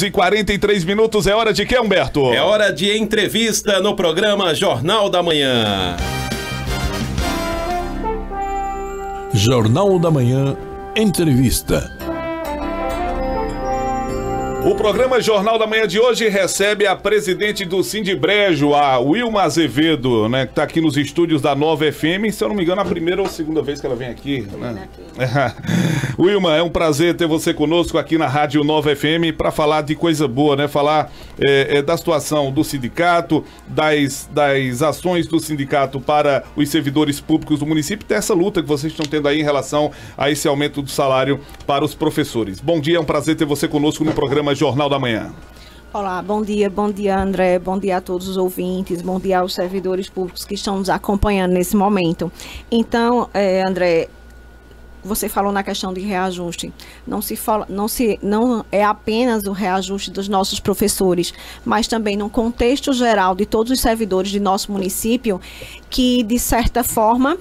E 43 minutos, é hora de quê, Humberto? É hora de entrevista no programa Jornal da Manhã. Jornal da Manhã, entrevista. O programa Jornal da Manhã de hoje recebe a presidente do Sindibrejo, a Wilma Azevedo, né, que está aqui nos estúdios da Nova FM. Se eu não me engano, a primeira ou segunda vez que ela vem aqui, né? Wilma, é um prazer ter você conosco aqui na Rádio Nova FM para falar de coisa boa, né? Falar da situação do sindicato, das ações do sindicato para os servidores públicos do município, e dessa luta que vocês estão tendo aí em relação a esse aumento do salário para os professores. Bom dia, é um prazer ter você conosco no programa Jornal da Manhã. Olá, bom dia André, bom dia a todos os ouvintes, bom dia aos servidores públicos que estão nos acompanhando nesse momento. Então, André, você falou na questão de reajuste. Não é apenas o reajuste dos nossos professores, mas também no contexto geral de todos os servidores de nosso município, que de certa forma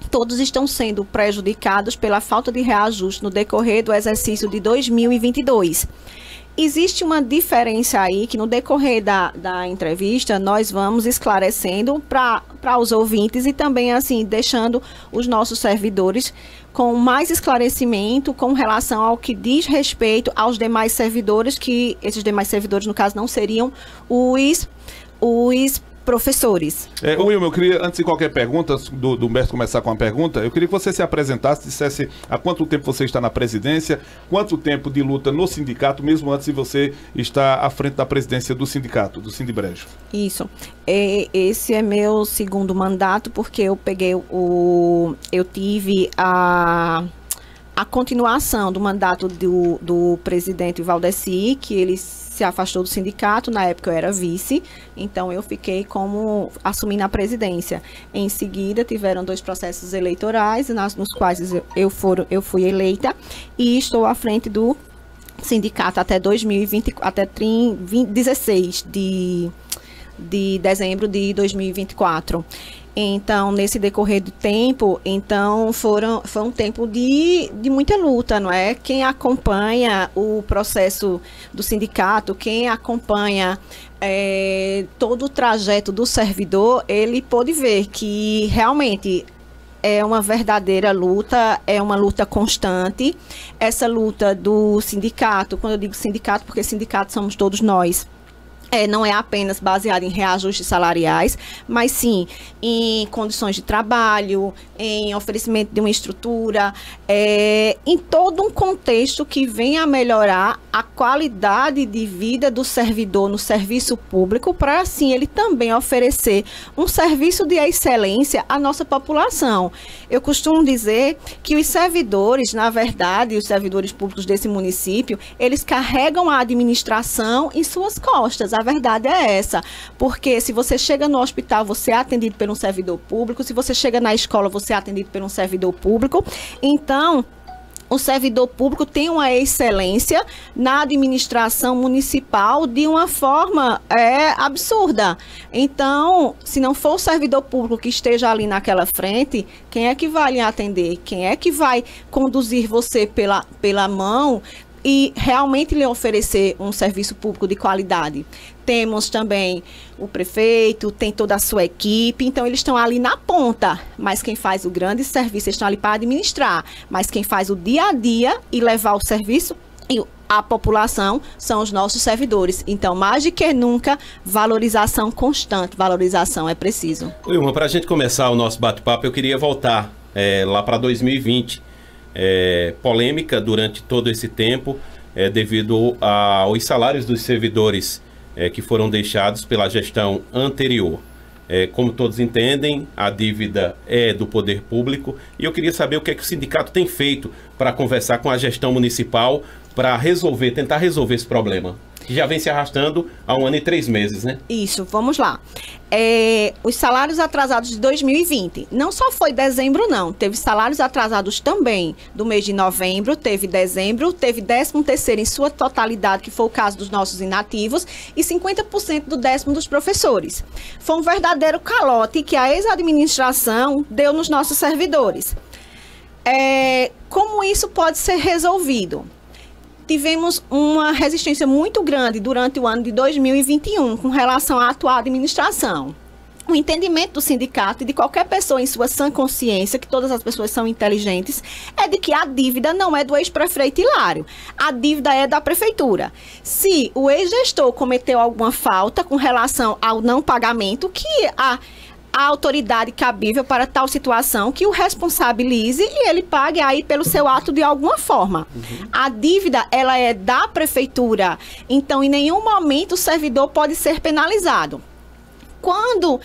todos estão sendo prejudicados pela falta de reajuste no decorrer do exercício de 2022. Existe uma diferença aí que no decorrer da entrevista nós vamos esclarecendo para os ouvintes e também assim deixando os nossos servidores com mais esclarecimento com relação ao que diz respeito aos demais servidores, que esses demais servidores no caso não seriam os professores. Wilma, eu queria, antes de qualquer pergunta, do Humberto começar com a pergunta, eu queria que você se apresentasse, dissesse há quanto tempo você está na presidência, quanto tempo de luta no sindicato, mesmo antes de você estar à frente da presidência do sindicato, do Sindibrejo. Isso. Esse é meu segundo mandato, porque eu tive a continuação do mandato do presidente Valdeci, que ele se afastou do sindicato. Na época eu era vice, então eu fiquei assumindo a presidência. Em seguida tiveram 2 processos eleitorais, nos quais eu fui eleita e estou à frente do sindicato até 16 de dezembro de 2024. Então, nesse decorrer do tempo, foi um tempo de muita luta, não é? Quem acompanha o processo do sindicato, quem acompanha todo o trajeto do servidor, ele pôde ver que realmente é uma verdadeira luta, é uma luta constante. Essa luta do sindicato, quando eu digo sindicato, porque sindicato somos todos nós, não é apenas baseada em reajustes salariais, mas sim em condições de trabalho, em oferecimento de uma estrutura, em todo um contexto que venha a melhorar a qualidade de vida do servidor no serviço público, para assim ele também oferecer um serviço de excelência à nossa população. Eu costumo dizer que os servidores, na verdade, os servidores públicos desse município, eles carregam a administração em suas costas. A verdade é essa, porque se você chega no hospital, você é atendido por um servidor público, se você chega na escola, você é atendido por um servidor público. Então, o servidor público tem uma excelência na administração municipal de uma forma absurda. Então, se não for o servidor público que esteja ali naquela frente, quem é que vai lhe atender? Quem é que vai conduzir você pela mão e realmente lhe oferecer um serviço público de qualidade? Temos também o prefeito, tem toda a sua equipe, então eles estão ali na ponta, mas quem faz o grande serviço, eles estão ali para administrar, mas quem faz o dia a dia e levar o serviço e a população são os nossos servidores. Então, mais do que nunca, valorização constante, valorização é preciso. Wilma, para a gente começar o nosso bate-papo, eu queria voltar lá para 2020. Polêmica durante todo esse tempo, devido aos salários dos servidores que foram deixados pela gestão anterior. Como todos entendem, a dívida é do poder público, e eu queria saber o que é que o sindicato tem feito para conversar com a gestão municipal para tentar resolver esse problema, que já vem se arrastando há 1 ano e 3 meses, né? Isso, vamos lá. Os salários atrasados de 2020, não só foi dezembro não, teve salários atrasados também do mês de novembro, teve dezembro, teve 13º em sua totalidade, que foi o caso dos nossos inativos, e 50% do 10º dos professores. Foi um verdadeiro calote que a ex-administração deu nos nossos servidores. Como isso pode ser resolvido? tivemos uma resistência muito grande durante o ano de 2021 com relação à atual administração. O entendimento do sindicato e de qualquer pessoa em sua sã consciência, que todas as pessoas são inteligentes, é de que a dívida não é do ex-prefeito Hilário. A dívida é da prefeitura. Se o ex-gestor cometeu alguma falta com relação ao não pagamento, que a autoridade cabível para tal situação que o responsabilize e ele pague aí pelo seu ato de alguma forma. A dívida, ela é da prefeitura, então em nenhum momento o servidor pode ser penalizado. Quando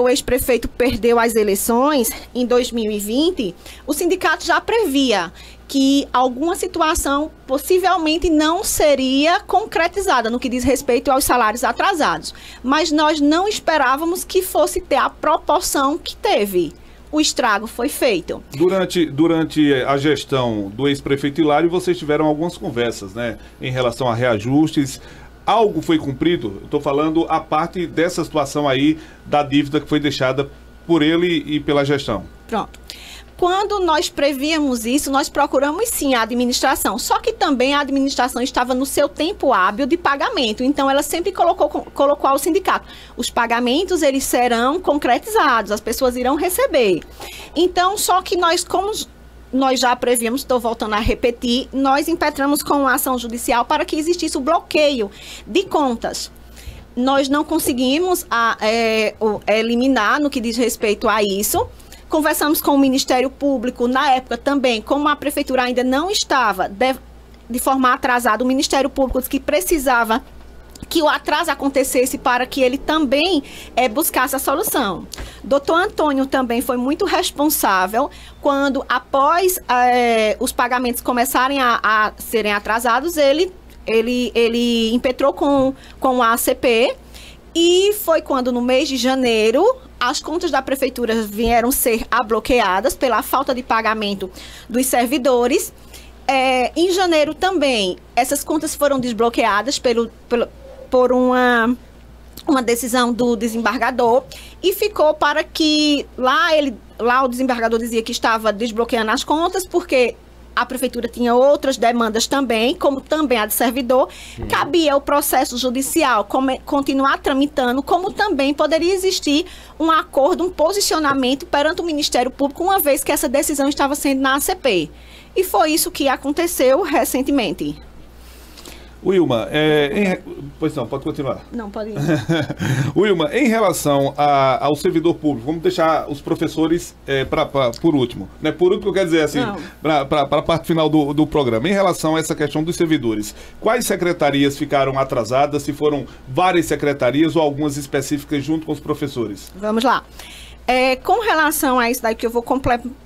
o ex-prefeito perdeu as eleições, em 2020, o sindicato já previa que alguma situação possivelmente não seria concretizada no que diz respeito aos salários atrasados. Mas nós não esperávamos que fosse ter a proporção que teve. O estrago foi feito. Durante a gestão do ex-prefeito Hilário, vocês tiveram algumas conversas, né, em relação a reajustes. Algo foi cumprido? Estou falando a parte dessa situação aí da dívida que foi deixada por ele e pela gestão. Pronto. Quando nós prevíamos isso, nós procuramos sim a administração, só que também a administração estava no seu tempo hábil de pagamento, então ela sempre colocou ao sindicato. Os pagamentos, eles serão concretizados, as pessoas irão receber. Então, só que nós, como nós já prevíamos, estou voltando a repetir, nós impetramos com uma ação judicial para que existisse o bloqueio de contas. Nós não conseguimos eliminar no que diz respeito a isso. Conversamos com o Ministério Público, na época também, como a Prefeitura ainda não estava de forma atrasada, o Ministério Público disse que precisava que o atraso acontecesse para que ele também buscasse a solução. Doutor Antônio também foi muito responsável quando, após os pagamentos começarem a serem atrasados, ele impetrou com a ACP, e foi quando, no mês de janeiro, as contas da prefeitura vieram ser bloqueadas pela falta de pagamento dos servidores. Em janeiro também, essas contas foram desbloqueadas por uma decisão do desembargador, e ficou para que lá o desembargador dizia que estava desbloqueando as contas porque a prefeitura tinha outras demandas também, como também a de servidor. Cabia o processo judicial continuar tramitando, como também poderia existir um acordo, um posicionamento perante o Ministério Público, uma vez que essa decisão estava sendo na ACP. E foi isso que aconteceu recentemente. Wilma, pois não, pode continuar. Não, pode ir. Wilma, em relação ao servidor público, vamos deixar os professores por último. Né? Por último, quer dizer assim, para a parte final do programa. Em relação a essa questão dos servidores, quais secretarias ficaram atrasadas, se foram várias secretarias ou algumas específicas junto com os professores? Vamos lá. Com relação a isso daí, que eu vou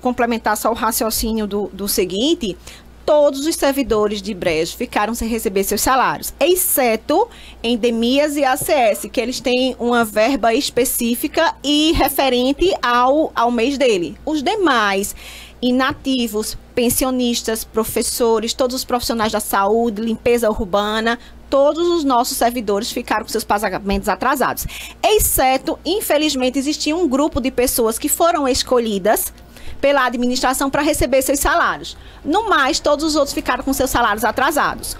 complementar só o raciocínio do seguinte: todos os servidores de Brejo ficaram sem receber seus salários, exceto Endemias e ACS, que eles têm uma verba específica e referente ao mês dele. Os demais, inativos, pensionistas, professores, todos os profissionais da saúde, limpeza urbana, todos os nossos servidores ficaram com seus pagamentos atrasados. Exceto, infelizmente, existia um grupo de pessoas que foram escolhidas pela administração para receber seus salários. No mais, todos os outros ficaram com seus salários atrasados.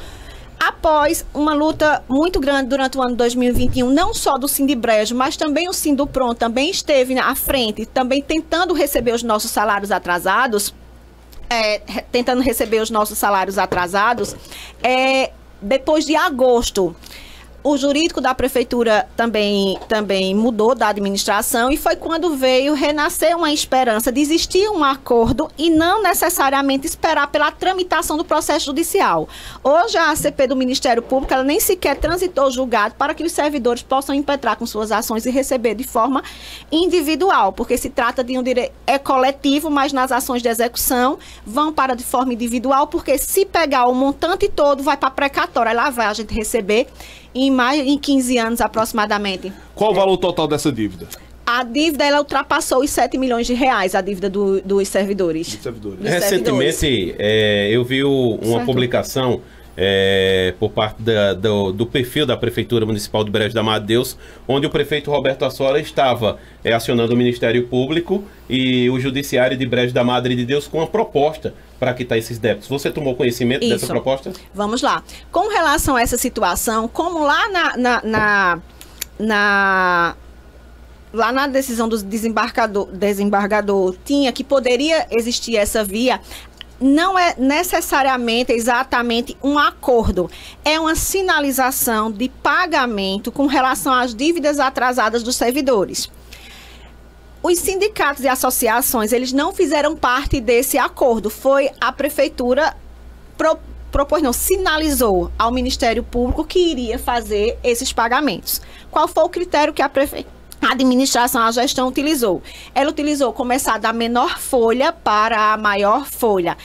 Após uma luta muito grande durante o ano de 2021, não só do Sindibrejo, mas também o Sindupron também esteve à frente, também tentando receber os nossos salários atrasados, depois de agosto, o jurídico da prefeitura também mudou da administração, e foi quando veio renascer uma esperança de existir um acordo e não necessariamente esperar pela tramitação do processo judicial. Hoje a ACP do Ministério Público, ela nem sequer transitou julgado para que os servidores possam impetrar com suas ações e receber de forma individual, porque se trata de um direito coletivo, mas nas ações de execução vão para de forma individual, porque se pegar o montante todo, vai para a precatória, aí lá vai a gente receber em 15 anos aproximadamente. Qual o valor total dessa dívida? A dívida, ela ultrapassou os 7 milhões de reais, a dívida dos servidores. Recentemente, eu vi uma publicação por parte do perfil da Prefeitura Municipal de Brejo da Madre Deus, onde o prefeito Roberto Assola estava acionando o Ministério Público e o Judiciário de Brejo da Madre de Deus com uma proposta para quitar esses débitos. Você tomou conhecimento dessa proposta? Vamos lá. Com relação a essa situação, como lá lá na decisão do desembargador tinha que poderia existir essa via, não é necessariamente exatamente um acordo, é uma sinalização de pagamento com relação às dívidas atrasadas dos servidores. Os sindicatos e associações, eles não fizeram parte desse acordo, foi a prefeitura sinalizou ao Ministério Público que iria fazer esses pagamentos. Qual foi o critério que a administração, a gestão utilizou? Ela utilizou começar da menor folha para a maior folha.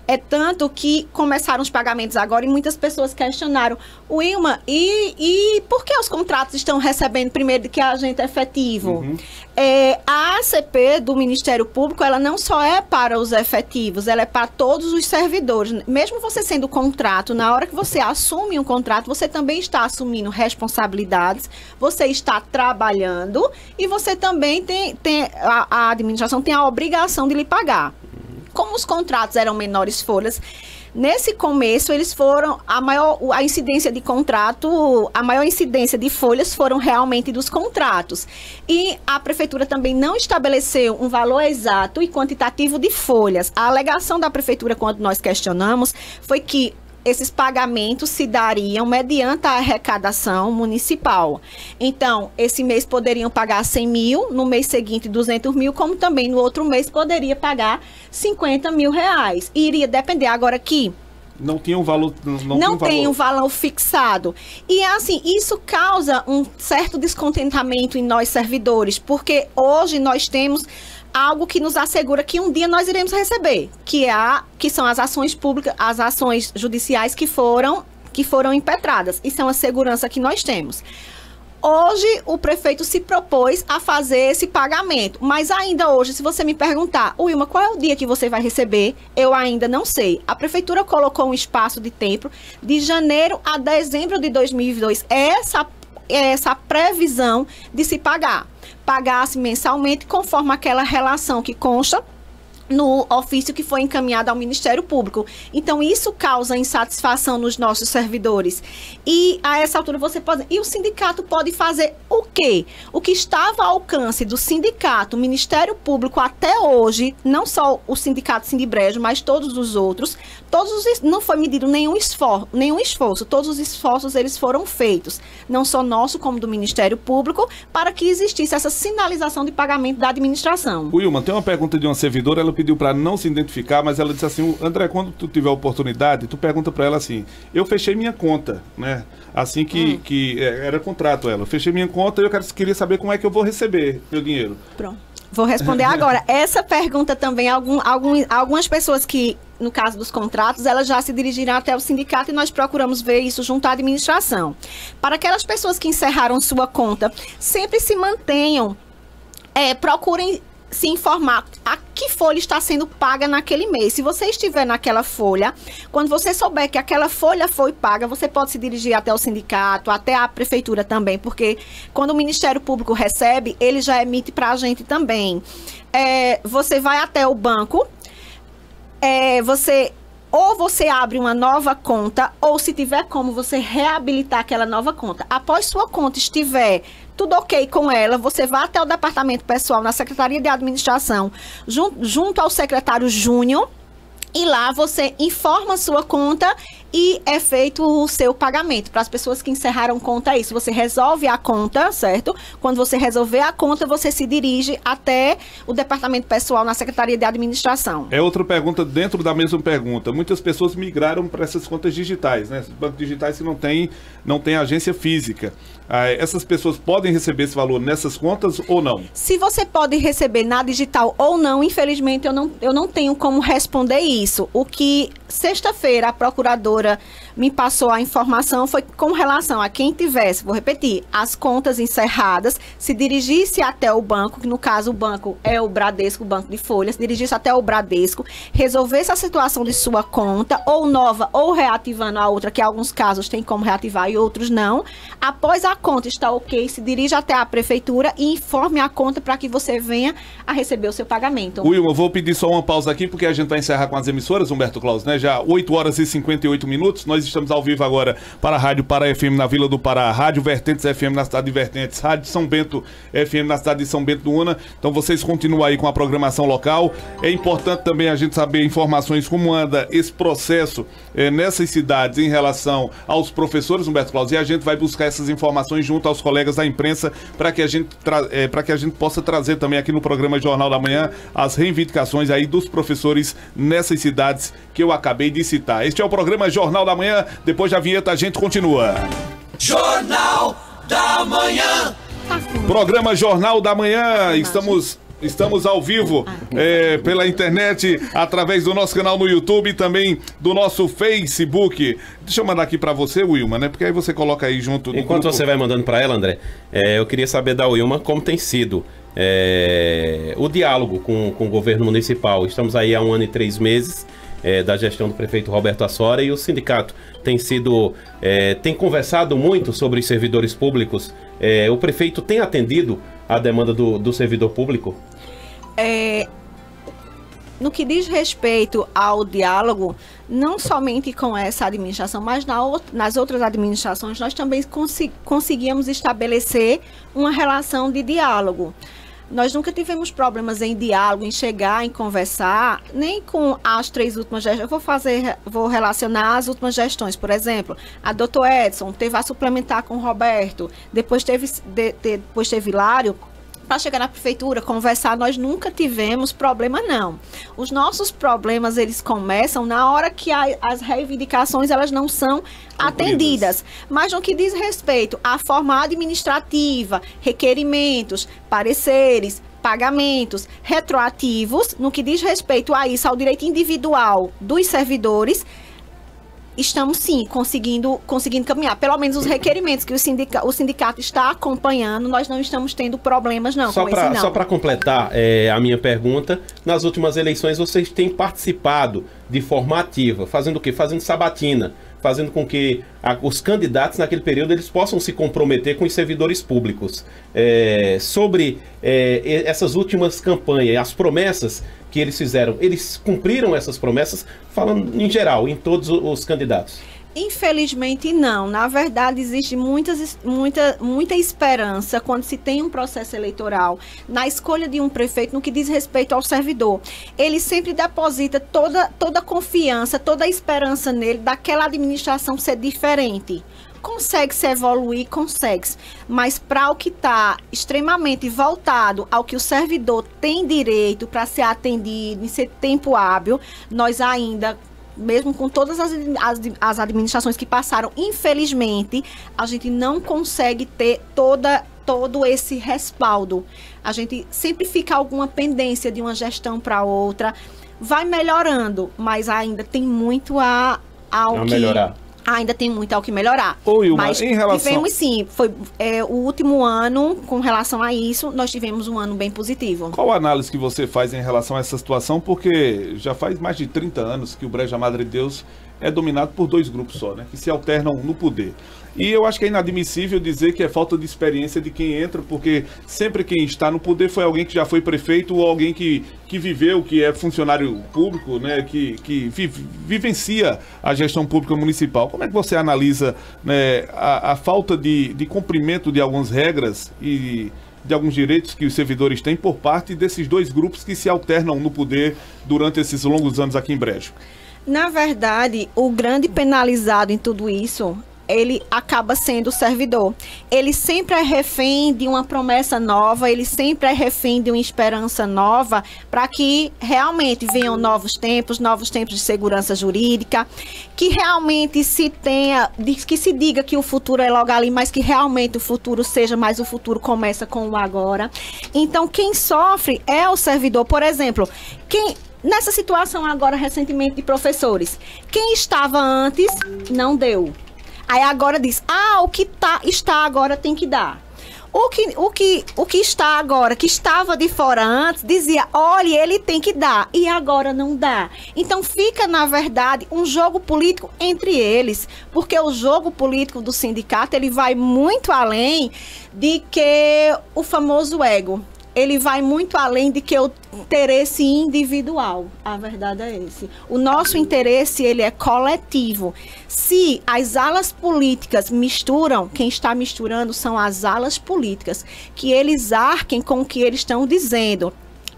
É tanto que começaram os pagamentos agora e muitas pessoas questionaram, Wilma, e por que os contratos estão recebendo primeiro do que a agente efetivo? A ACP do Ministério Público, ela não só é para os efetivos, ela é para todos os servidores. Mesmo você sendo contrato, na hora que você assume um contrato, você também está assumindo responsabilidades, você está trabalhando e você também a administração tem a obrigação de lhe pagar. Como os contratos eram menores folhas, nesse começo eles foram, a incidência de contrato, a maior incidência de folhas foram realmente dos contratos. E a prefeitura também não estabeleceu um valor exato e quantitativo de folhas. A alegação da prefeitura, quando nós questionamos, foi que esses pagamentos se dariam mediante a arrecadação municipal. Então, esse mês poderiam pagar 100 mil, no mês seguinte 200 mil, como também no outro mês poderia pagar 50 mil reais. E iria depender agora aqui. Não tinha um valor... Não tem um valor fixado. E assim, isso causa um certo descontentamento em nós servidores, porque hoje nós temos algo que nos assegura que um dia nós iremos receber, que são as ações públicas, as ações judiciais que foram impetradas. Isso é uma segurança que nós temos. Hoje, o prefeito se propôs a fazer esse pagamento, mas ainda hoje, se você me perguntar, Wilma, qual é o dia que você vai receber? Eu ainda não sei. A prefeitura colocou um espaço de tempo de janeiro a dezembro de 2022. Essa previsão de se pagasse mensalmente conforme aquela relação que consta no ofício que foi encaminhado ao Ministério Público. Então, isso causa insatisfação nos nossos servidores. E, a essa altura, o sindicato pode fazer o quê? O que estava ao alcance do sindicato, o Ministério Público, até hoje, não só o sindicato Sindibrejo, mas todos os outros, não foi medido nenhum esforço. Todos os esforços, eles foram feitos, não só nosso, como do Ministério Público, para que existisse essa sinalização de pagamento da administração. Wilma, tem uma pergunta de uma servidora, ela pediu para não se identificar, mas ela disse assim, André, quando tu tiver a oportunidade, tu pergunta para ela assim, eu fechei minha conta, né? Assim que era contrato ela, eu fechei minha conta e eu queria saber como é que eu vou receber meu dinheiro. Pronto. Vou responder agora. Essa pergunta também, algumas pessoas que, no caso dos contratos, elas já se dirigiram até o sindicato e nós procuramos ver isso junto à administração. Para aquelas pessoas que encerraram sua conta, sempre se mantenham, procurem se informar a que folha está sendo paga naquele mês. Se você estiver naquela folha, quando você souber que aquela folha foi paga, você pode se dirigir até o sindicato, até a prefeitura também, porque quando o Ministério Público recebe, ele já emite para a gente também. Você vai até o banco, ou você abre uma nova conta, ou se tiver como você reabilitar aquela nova conta. Após sua conta estiver tudo ok com ela, você vai até o departamento pessoal, na Secretaria de Administração, junto ao secretário Júnior, e lá você informa a sua conta e é feito o seu pagamento. Para as pessoas que encerraram conta, é isso. Você resolve a conta, certo? Quando você resolver a conta, você se dirige até o departamento pessoal na Secretaria de Administração. É outra pergunta dentro da mesma pergunta. Muitas pessoas migraram para essas contas digitais, né? Bancos digitais que não tem agência física. Essas pessoas podem receber esse valor nessas contas ou não? Se você pode receber na digital ou não, infelizmente eu não tenho como responder isso. O que sexta-feira a procuradora diretora me passou a informação foi com relação a quem tivesse, vou repetir, as contas encerradas, se dirigisse até o banco, que no caso o banco é o Bradesco, o Banco de Folha, se dirigisse até o Bradesco, resolvesse a situação de sua conta, ou nova, ou reativando a outra, que em alguns casos tem como reativar e outros não. Após a conta estar ok, se dirija até a prefeitura e informe a conta para que você venha a receber o seu pagamento. Wilma, eu vou pedir só uma pausa aqui, porque a gente vai encerrar com as emissoras, Humberto Claus, né? Já 8 horas e 58 minutos, nós estamos ao vivo agora para a Rádio Pará FM na Vila do Pará, Rádio Vertentes FM na cidade de Vertentes, Rádio São Bento FM na cidade de São Bento do Una. Então vocês continuam aí com a programação local. É importante também a gente saber informações como anda esse processo nessas cidades em relação aos professores, Humberto Claus, e a gente vai buscar essas informações junto aos colegas da imprensa para que a gente possa trazer também aqui no programa Jornal da Manhã as reivindicações aí dos professores nessas cidades que eu acabei de citar. Este é o programa Jornal da Manhã. Depois da vinheta a gente continua. Jornal da Manhã. Programa Jornal da Manhã. Estamos ao vivo pela internet, através do nosso canal no YouTube e também do nosso Facebook. Deixa eu mandar aqui para você, Wilma, né? Porque aí você coloca aí junto. Enquanto você vai mandando para ela, André, eu queria saber da Wilma como tem sido o diálogo com o governo municipal. Estamos aí há 1 ano e 3 meses da gestão do prefeito Roberto Assora, e o sindicato tem conversado muito sobre os servidores públicos. O prefeito tem atendido a demanda do servidor público? No que diz respeito ao diálogo, não somente com essa administração, mas nas outras administrações, nós também conseguíamos estabelecer uma relação de diálogo. Nós nunca tivemos problemas em diálogo, em chegar, em conversar, nem com as 3 últimas gestões. Vou relacionar as últimas gestões, por exemplo, a doutor Edson teve a suplementar com o Roberto, depois teve Hilário, para chegar na prefeitura, conversar, nós nunca tivemos problema, não. Os nossos problemas, eles começam na hora que as reivindicações, elas não são atendidas. Mas no que diz respeito à forma administrativa, requerimentos, pareceres, pagamentos retroativos, no que diz respeito a isso, ao direito individual dos servidores, estamos sim conseguindo caminhar. Pelo menos os requerimentos que o sindicato está acompanhando, nós não estamos tendo problemas não. Só para completar a minha pergunta, nas últimas eleições vocês têm participado de forma ativa, fazendo o quê? Fazendo sabatina, fazendo com que os candidatos naquele período eles possam se comprometer com os servidores públicos. Sobre essas últimas campanhas, as promessas que eles fizeram, eles cumpriram essas promessas, falando em geral, em todos os candidatos? Infelizmente não. Na verdade, existe muita esperança quando se tem um processo eleitoral na escolha de um prefeito no que diz respeito ao servidor. Ele sempre deposita toda a confiança, toda a esperança nele, daquela administração ser diferente. Consegue-se evoluir, consegue-se, mas para o que está extremamente voltado ao que o servidor tem direito para ser atendido em ser tempo hábil, nós ainda, mesmo com todas as administrações que passaram, infelizmente, a gente não consegue ter todo esse respaldo. A gente sempre fica alguma pendência de uma gestão para outra, vai melhorando, mas ainda tem muito a melhorar. Ainda tem muito ao que melhorar. Wilma, mas em relação... tivemos sim, foi o último ano, com relação a isso, nós tivemos um ano bem positivo. Qual a análise que você faz em relação a essa situação? Porque já faz mais de 30 anos que o Brejo Madre de Deus é dominado por 2 grupos só, né? Que se alternam no poder. E eu acho que é inadmissível dizer que é falta de experiência de quem entra, porque sempre quem está no poder foi alguém que já foi prefeito ou alguém que viveu, que é funcionário público, né, que vivencia a gestão pública municipal. Como é que você analisa, né, a falta de cumprimento de algumas regras e de alguns direitos que os servidores têm por parte desses 2 grupos que se alternam no poder durante esses longos anos aqui em Brejo? Na verdade, o grande penalizado em tudo isso, ele acaba sendo o servidor. Ele sempre é refém de uma promessa nova, ele sempre é refém de uma esperança nova, para que realmente venham novos tempos de segurança jurídica, que realmente que se diga que o futuro é logo ali, mas que realmente o futuro seja, mas o futuro começa com o agora. Então, quem sofre é o servidor. Por exemplo, nessa situação agora, recentemente, de professores, quem estava antes, não deu. Aí agora diz, o que está agora tem que dar. O que está agora, que estava de fora antes, dizia, olha, ele tem que dar, e agora não dá. Então fica, na verdade, um jogo político entre eles, porque o jogo político do sindicato, ele vai muito além de que o famoso ego. Ele vai muito além de que o interesse individual. A verdade é esse. O nosso interesse, ele é coletivo. Se as alas políticas misturam, quem está misturando são as alas políticas, que eles arquem com o que eles estão dizendo,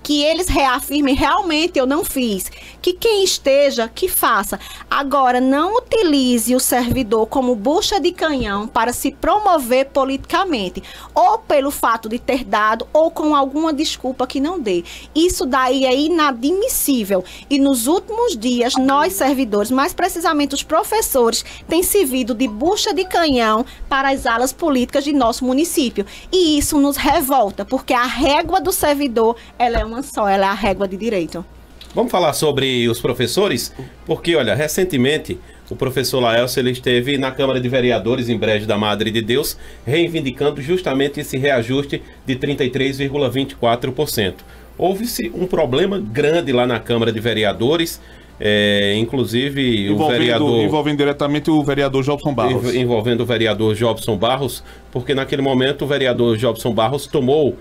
que eles reafirmem, realmente eu não fiz, que quem esteja, que faça. Agora, não utilize o servidor como bucha de canhão para se promover politicamente, ou pelo fato de ter dado, ou com alguma desculpa que não dê. Isso daí é inadmissível. E nos últimos dias, nós servidores, mais precisamente os professores, têm servido de bucha de canhão para as alas políticas de nosso município. E isso nos revolta, porque a régua do servidor, ela é uma só, ela é a régua de direito. Vamos falar sobre os professores? Porque, olha, recentemente o professor Laelcio, ele esteve na Câmara de Vereadores em Brejo da Madre de Deus, reivindicando justamente esse reajuste de 33,24%. Houve-se um problema grande lá na Câmara de Vereadores, inclusive envolvendo diretamente o vereador Jobson Barros. Envolvendo o vereador Jobson Barros, porque naquele momento o vereador Jobson Barros tomou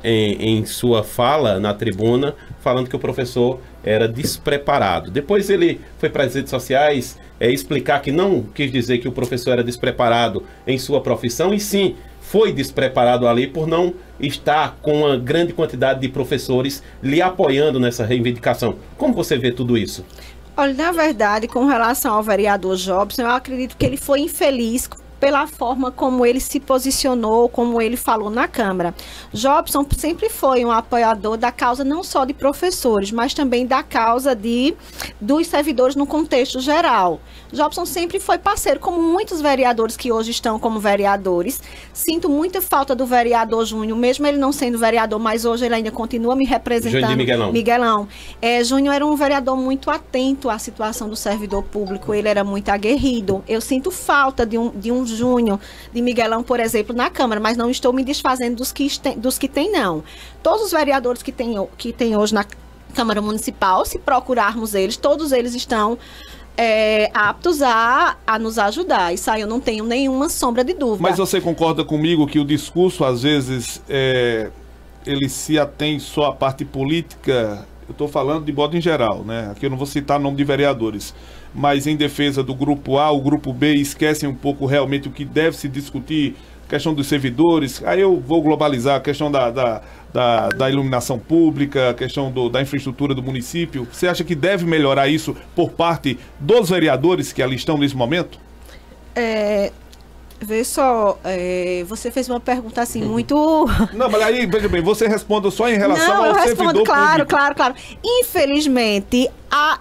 em sua fala na tribuna, falando que o professor era despreparado. Depois ele foi para as redes sociais explicar que não quis dizer que o professor era despreparado em sua profissão, e sim, foi despreparado ali por não estar com uma grande quantidade de professores lhe apoiando nessa reivindicação. Como você vê tudo isso? Olha, na verdade, com relação ao vereador Jobson, eu acredito que ele foi infeliz pela forma como ele se posicionou, como ele falou na Câmara. Jobson sempre foi um apoiador da causa não só de professores, mas também da causa dos servidores no contexto geral. Jobson sempre foi parceiro, como muitos vereadores que hoje estão como vereadores. Sinto muita falta do vereador Júnior, mesmo ele não sendo vereador, mas hoje ele ainda continua me representando. Miguelão. Júnior era um vereador muito atento à situação do servidor público, ele era muito aguerrido. Eu sinto falta de um Júnior, de Miguelão, por exemplo, na Câmara, mas não estou me desfazendo dos que tem, não. Todos os vereadores que tem hoje na Câmara Municipal, se procurarmos eles, todos eles estão aptos a nos ajudar. Isso aí eu não tenho nenhuma sombra de dúvida. Mas você concorda comigo que o discurso, às vezes, ele se atém só à parte política? Eu estou falando de modo em geral, né? Aqui eu não vou citar nome de vereadores, mas em defesa do grupo A, o grupo B esquecem um pouco realmente o que deve se discutir, questão dos servidores. Aí eu vou globalizar a questão da iluminação pública, a questão da infraestrutura do município. Você acha que deve melhorar isso por parte dos vereadores que ali estão nesse momento? Vê só, você fez uma pergunta assim muito... Não, mas aí, veja bem, você responde só em relação ao servidor claro, público. Claro. Infelizmente,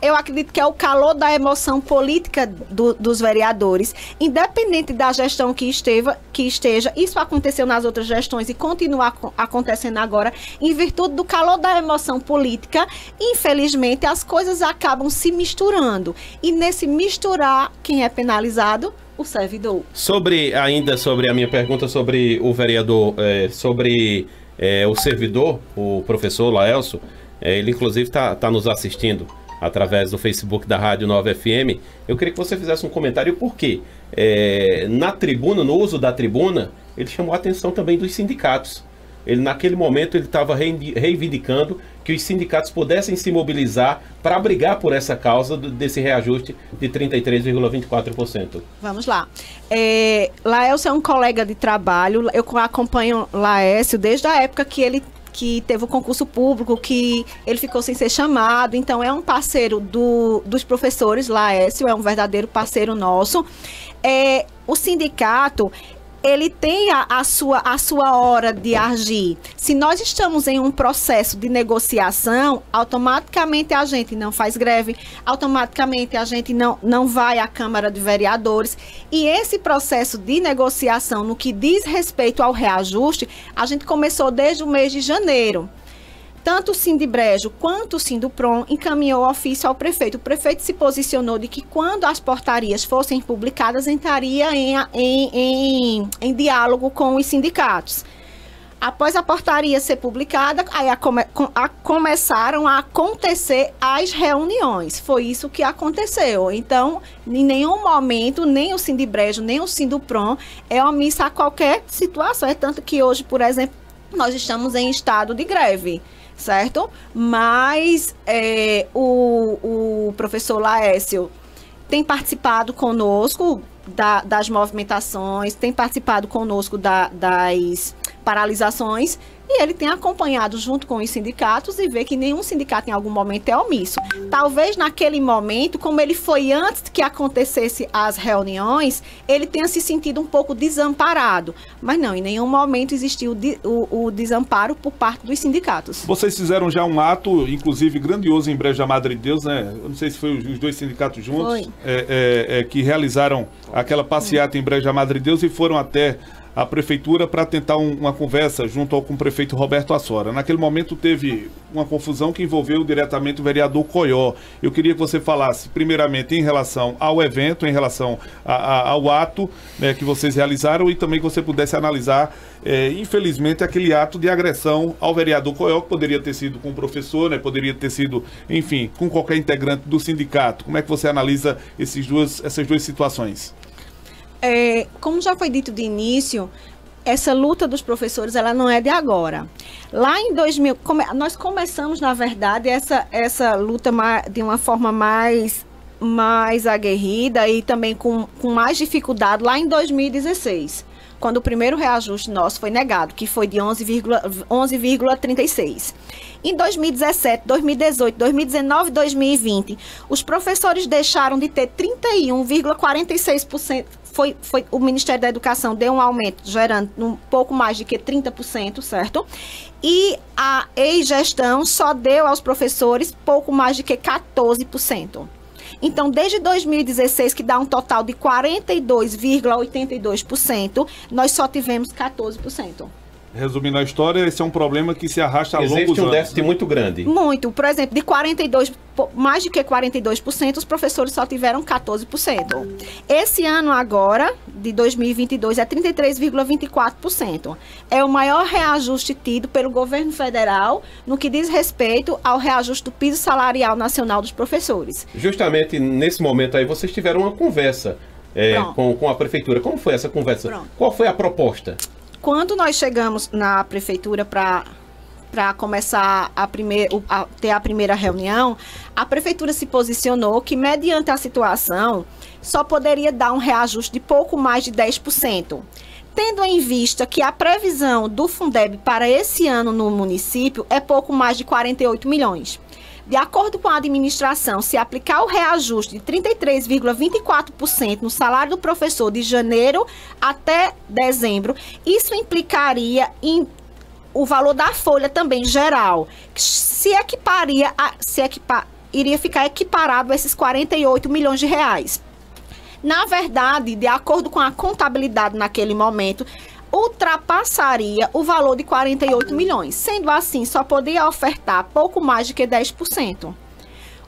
eu acredito que é o calor da emoção política dos vereadores, independente da gestão que esteja, isso aconteceu nas outras gestões e continua acontecendo agora, em virtude do calor da emoção política, infelizmente as coisas acabam se misturando. E nesse misturar, quem é penalizado? O servidor. Ainda sobre a minha pergunta sobre o vereador, sobre o servidor, o professor Laelcio, ele inclusive está nos assistindo através do Facebook da Rádio Nova FM. Eu queria que você fizesse um comentário, porque na tribuna, no uso da tribuna, ele chamou a atenção também dos sindicatos. Naquele momento, ele estava reivindicando que os sindicatos pudessem se mobilizar para brigar por essa causa desse reajuste de 33,24%. Vamos lá. Laelcio é um colega de trabalho. Eu acompanho Laelcio desde a época que teve o concurso público, que ele ficou sem ser chamado. Então, é um parceiro dos professores. Laelcio é um verdadeiro parceiro nosso. O sindicato... ele tem a sua hora de agir. Se nós estamos em um processo de negociação, automaticamente a gente não faz greve, automaticamente a gente não vai à Câmara de Vereadores. E esse processo de negociação, no que diz respeito ao reajuste, a gente começou desde o mês de janeiro. tanto o Sindibrejo quanto o Sinduprom encaminhou ofício ao prefeito. O prefeito se posicionou de que quando as portarias fossem publicadas, entraria em diálogo com os sindicatos. Após a portaria ser publicada, aí começaram a acontecer as reuniões. Foi isso que aconteceu. Então, em nenhum momento, nem o Sindibrejo, nem o Sinduprom é omisso a qualquer situação. É tanto que hoje, por exemplo, nós estamos em estado de greve, certo? Mas o professor Laércio tem participado conosco das movimentações, tem participado conosco das paralisações, e ele tem acompanhado junto com os sindicatos e vê que nenhum sindicato em algum momento é omisso. Talvez naquele momento, como ele foi antes que acontecesse as reuniões, ele tenha se sentido um pouco desamparado. Mas não, em nenhum momento existiu o desamparo por parte dos sindicatos. Vocês fizeram já um ato, inclusive grandioso, em Brejo da Madre de Deus, né? Eu não sei se foi os dois sindicatos juntos, que realizaram aquela passeata em Brejo da Madre de Deus e foram até a prefeitura para tentar uma conversa junto com o prefeito Roberto Assora. Naquele momento teve uma confusão que envolveu diretamente o vereador Coió. Eu queria que você falasse, primeiramente, em relação ao evento, em relação ao ato, né, que vocês realizaram, e também que você pudesse analisar, infelizmente, aquele ato de agressão ao vereador Coió, que poderia ter sido com o professor, né, poderia ter sido, enfim, com qualquer integrante do sindicato. Como é que você analisa essas duas situações? Como já foi dito de início, essa luta dos professores, ela não é de agora. Lá em 2000, nós começamos, na verdade, essa luta de uma forma mais aguerrida e também com mais dificuldade lá em 2016, quando o primeiro reajuste nosso foi negado, que foi de 11,36. Em 2017, 2018, 2019 e 2020, os professores deixaram de ter 31,46%. O Ministério da Educação deu um aumento, gerando um pouco mais de que 30%, certo? E a ex-gestão só deu aos professores pouco mais de que 14%. Então, desde 2016, que dá um total de 42,82%, nós só tivemos 14%. Resumindo a história, esse é um problema que se arrasta a longos anos. Existe um déficit muito grande. Muito. Por exemplo, de 42%, mais de que 42%, os professores só tiveram 14%. Esse ano agora, de 2022, é 33,24%. É o maior reajuste tido pelo governo federal no que diz respeito ao reajuste do piso salarial nacional dos professores. Justamente nesse momento aí, vocês tiveram uma conversa com a prefeitura. Como foi essa conversa? Pronto. Qual foi a proposta? Quando nós chegamos na prefeitura para começar a ter a primeira reunião, a prefeitura se posicionou que, mediante a situação, só poderia dar um reajuste de pouco mais de 10%. Tendo em vista que a previsão do Fundeb para esse ano no município é pouco mais de 48 milhões. De acordo com a administração, se aplicar o reajuste de 33,24% no salário do professor de janeiro até dezembro, isso implicaria em o valor da folha também geral, que iria ficar equiparado a esses 48 milhões de reais. Na verdade, de acordo com a contabilidade naquele momento, ultrapassaria o valor de 48 milhões. Sendo assim, só poderia ofertar pouco mais de que 10%.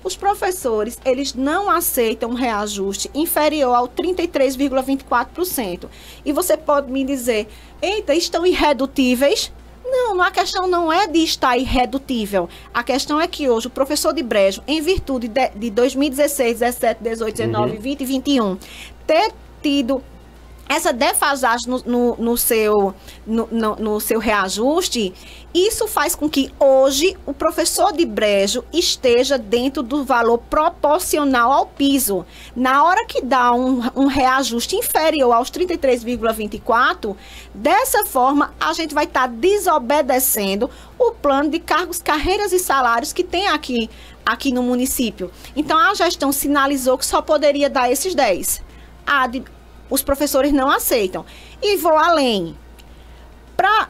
Os professores, eles não aceitam um reajuste inferior ao 33,24%. E você pode me dizer, eita, estão irredutíveis? Não, a questão não é de estar irredutível. A questão é que hoje o professor de Brejo, em virtude de 2016, 17, 18, 19, 20 e 21, ter tido essa defasagem no seu reajuste, isso faz com que hoje o professor de Brejo esteja dentro do valor proporcional ao piso. Na hora que dá um reajuste inferior aos 33,24, dessa forma a gente vai estar desobedecendo o plano de cargos, carreiras e salários que tem aqui no município. Então a gestão sinalizou que só poderia dar esses 10. Os professores não aceitam. E vou além. Para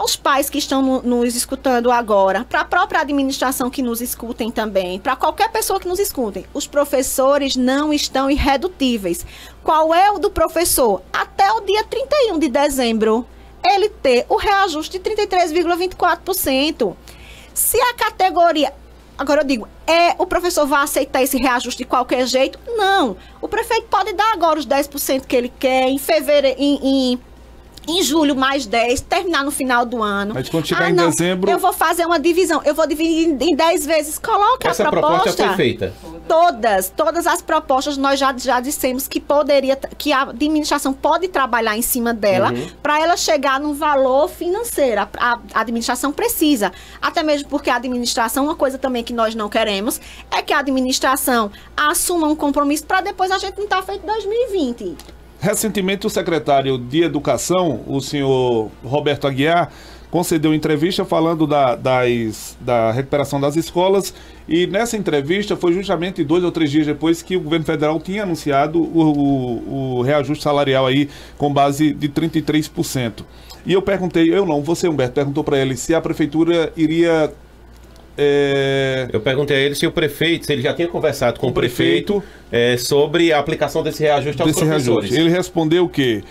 os pais que estão nos escutando agora, para a própria administração que nos escutem também, para qualquer pessoa que nos escutem, os professores não estão irredutíveis. Qual é o do professor? Até o dia 31 de dezembro, ele ter o reajuste de 33,24%. Se a categoria... Agora eu digo, o professor vai aceitar esse reajuste de qualquer jeito? Não. O prefeito pode dar agora os 10% que ele quer, em fevereiro, em julho mais 10, terminar no final do ano. Mas quando chegar em dezembro... Eu vou fazer uma divisão, eu vou dividir em 10 vezes. Coloca essa a proposta. Essa proposta foi feita? Todas as propostas nós já dissemos que a administração pode trabalhar em cima dela para ela chegar num valor financeiro. A administração precisa. Até mesmo porque a administração, uma coisa também que nós não queremos, é que a administração assuma um compromisso para depois a gente não estar feito em 2020. Recentemente, o secretário de Educação, o senhor Roberto Aguiar, concedeu entrevista falando da recuperação das escolas, e nessa entrevista foi justamente 2 ou 3 dias depois que o governo federal tinha anunciado o reajuste salarial aí com base de 33%. E eu perguntei, você, Humberto, perguntou para ele se a prefeitura iria... Eu perguntei a ele se ele já tinha conversado com o prefeito sobre a aplicação desse reajuste aos professores. Ele respondeu que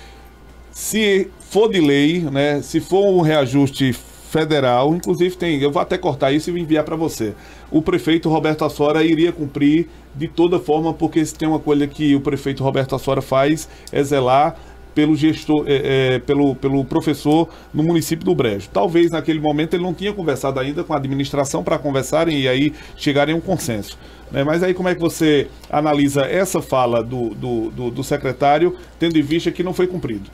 se for de lei, né, se for um reajuste federal, inclusive eu vou até cortar isso e enviar para você, o prefeito Roberto Assora iria cumprir de toda forma, porque se tem uma coisa que o prefeito Roberto Assora faz é zelar pelo gestor, pelo professor no município do Brejo. Talvez naquele momento ele não tinha conversado ainda com a administração para conversarem e aí chegarem a um consenso. Né? Mas aí como é que você analisa essa fala do secretário, tendo em vista que não foi cumprido?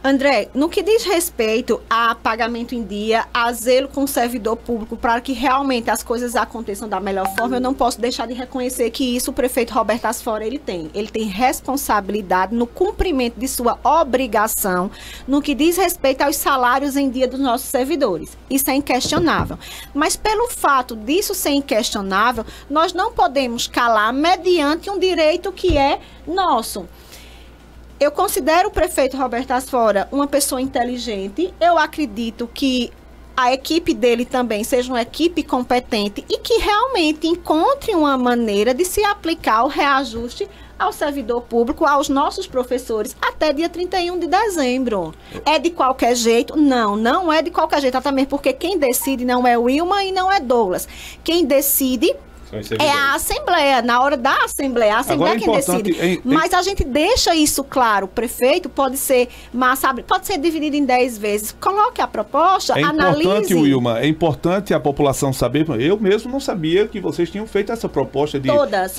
André, no que diz respeito a pagamento em dia, a zelo com o servidor público para que realmente as coisas aconteçam da melhor forma, eu não posso deixar de reconhecer que isso o prefeito Roberto Assora ele tem. Ele tem responsabilidade no cumprimento de sua obrigação no que diz respeito aos salários em dia dos nossos servidores. Isso é inquestionável. Mas pelo fato disso ser inquestionável, nós não podemos calar mediante um direito que é nosso. Eu considero o prefeito Roberto Assora uma pessoa inteligente. Eu acredito que a equipe dele também seja uma equipe competente e que realmente encontre uma maneira de se aplicar o reajuste ao servidor público, aos nossos professores, até dia 31 de dezembro. É de qualquer jeito? Não é de qualquer jeito. Até mesmo porque quem decide não é o Wilma e não é Douglas. Quem decide... é a Assembleia, na hora da Assembleia, a Assembleia é quem decide. Mas a gente deixa isso claro, o prefeito pode ser dividido em 10 vezes. Coloque a proposta, analise. É importante, Wilma, é importante a população saber, eu mesmo não sabia que vocês tinham feito essa proposta de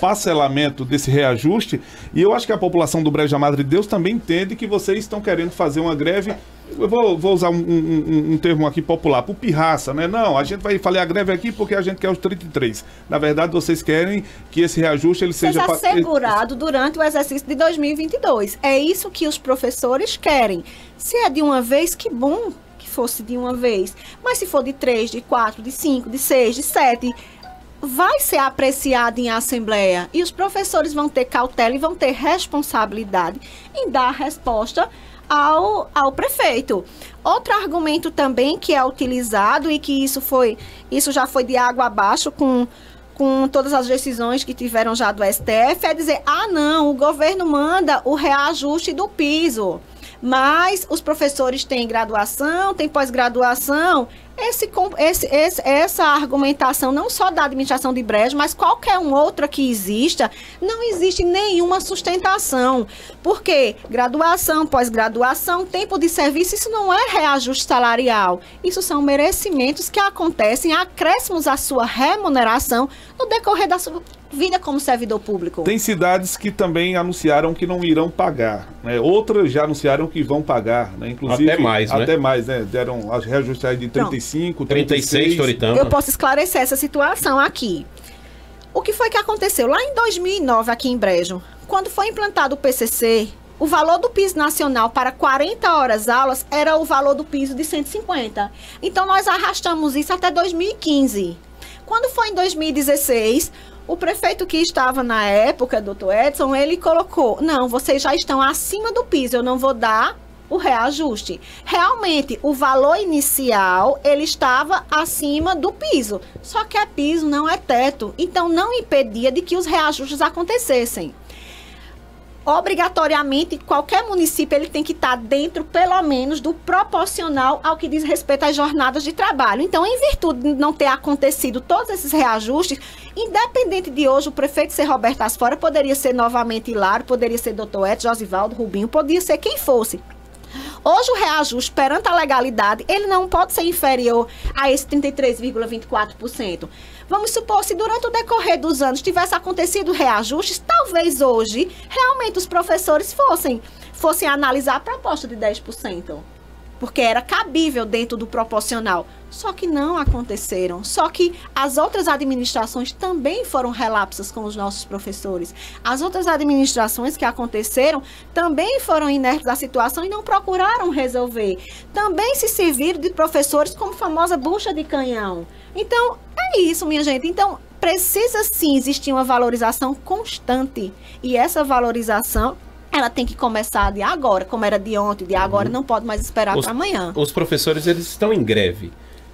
parcelamento desse reajuste, e eu acho que a população do Brejo da Madre Deus também entende que vocês estão querendo fazer uma greve. Eu vou usar um termo aqui popular, por pirraça, né? Não, a gente vai fazer a greve aqui porque a gente quer os 33. Na verdade, vocês querem que esse reajuste ele seja assegurado durante o exercício de 2022. É isso que os professores querem. Se é de uma vez, que bom que fosse de uma vez. Mas se for de 3, de 4, de 5, de 6, de 7... vai ser apreciado em assembleia e os professores vão ter cautela e vão ter responsabilidade em dar a resposta ao prefeito. Outro argumento também que é utilizado e que isso já foi de água abaixo com todas as decisões que tiveram já do STF, é dizer, não, o governo manda o reajuste do piso, mas os professores têm graduação, têm pós-graduação. Essa argumentação, não só da administração de Brejo, mas qualquer outra que exista, não existe nenhuma sustentação. Porque graduação, pós-graduação, tempo de serviço, isso não é reajuste salarial. Isso são merecimentos que acontecem, acréscimos à sua remuneração no decorrer da sua vida como servidor público. Tem cidades que também anunciaram que não irão pagar, né? Outras já anunciaram que vão pagar, né? Inclusive, até mais, né? Deram as reajustes de 35, 36. Toritama. Eu posso esclarecer essa situação aqui. O que foi que aconteceu? Lá em 2009, aqui em Brejo, quando foi implantado o PCC, o valor do piso nacional para 40 horas aulas era o valor do piso de 150. Então, nós arrastamos isso até 2015. Quando foi em 2016... o prefeito que estava na época, doutor Edson, ele colocou, não, vocês já estão acima do piso, eu não vou dar o reajuste. Realmente, o valor inicial, ele estava acima do piso, só que piso não é teto, então não impedia de que os reajustes acontecessem. obrigatoriamente, qualquer município ele tem que estar dentro, pelo menos, do proporcional ao que diz respeito às jornadas de trabalho. Então, em virtude de não ter acontecido todos esses reajustes, independente de hoje o prefeito ser Roberto Asfora, poderia ser novamente Hilário, poderia ser Dr. Edson, Josivaldo, Rubinho, poderia ser quem fosse. Hoje o reajuste perante a legalidade, ele não pode ser inferior a esse 33,24%. Vamos supor, se durante o decorrer dos anos tivesse acontecido reajustes, talvez hoje, realmente os professores fossem analisar a proposta de 10%. Porque era cabível dentro do proporcional. Só que não aconteceram. Só que as outras administrações também foram relapsas com os nossos professores. As outras administrações que aconteceram também foram inertes da situação e não procuraram resolver. Também se serviram de professores como famosa bucha de canhão. Então, é isso, minha gente. Então, precisa sim existir uma valorização constante. E essa valorização, ela tem que começar de agora, como era de ontem, de agora, não pode mais esperar para amanhã. Os professores, eles estão em greve.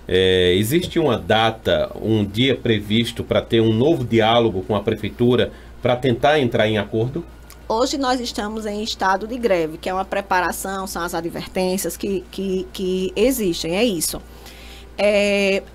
Existe uma data, um dia previsto para ter um novo diálogo com a prefeitura para tentar entrar em acordo? Hoje nós estamos em estado de greve, que é uma preparação, são as advertências que existem, é isso.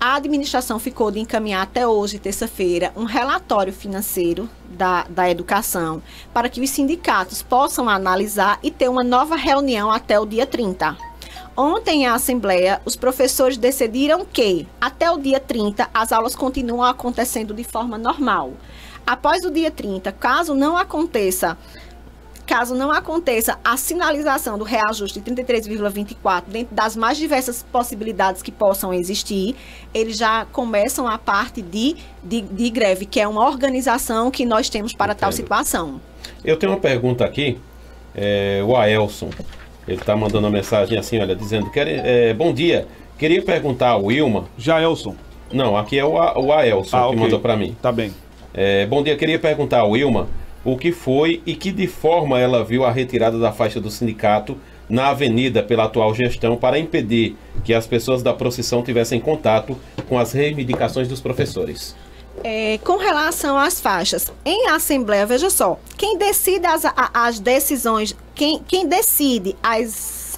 A administração ficou de encaminhar até hoje, terça-feira, um relatório financeiro da educação para que os sindicatos possam analisar e ter uma nova reunião até o dia 30. Ontem, em Assembleia, os professores decidiram que, até o dia 30, as aulas continuam acontecendo de forma normal. Após o dia 30, caso não aconteça a sinalização do reajuste de 33,24 dentro das mais diversas possibilidades que possam existir, eles já começam a parte de greve, que é uma organização que nós temos para tal situação. Eu tenho uma pergunta aqui, o Aelson, ele está mandando uma mensagem assim, olha, dizendo, bom dia, queria perguntar ao Wilma... Jaelson. Não, aqui é o Aelson que mandou para mim. Tá bem. Bom dia, queria perguntar ao Wilma o que foi e que de forma ela viu a retirada da faixa do sindicato na avenida pela atual gestão para impedir que as pessoas da procissão tivessem contato com as reivindicações dos professores. Com relação às faixas, em Assembleia, veja só, quem decide as decisões, quem decide as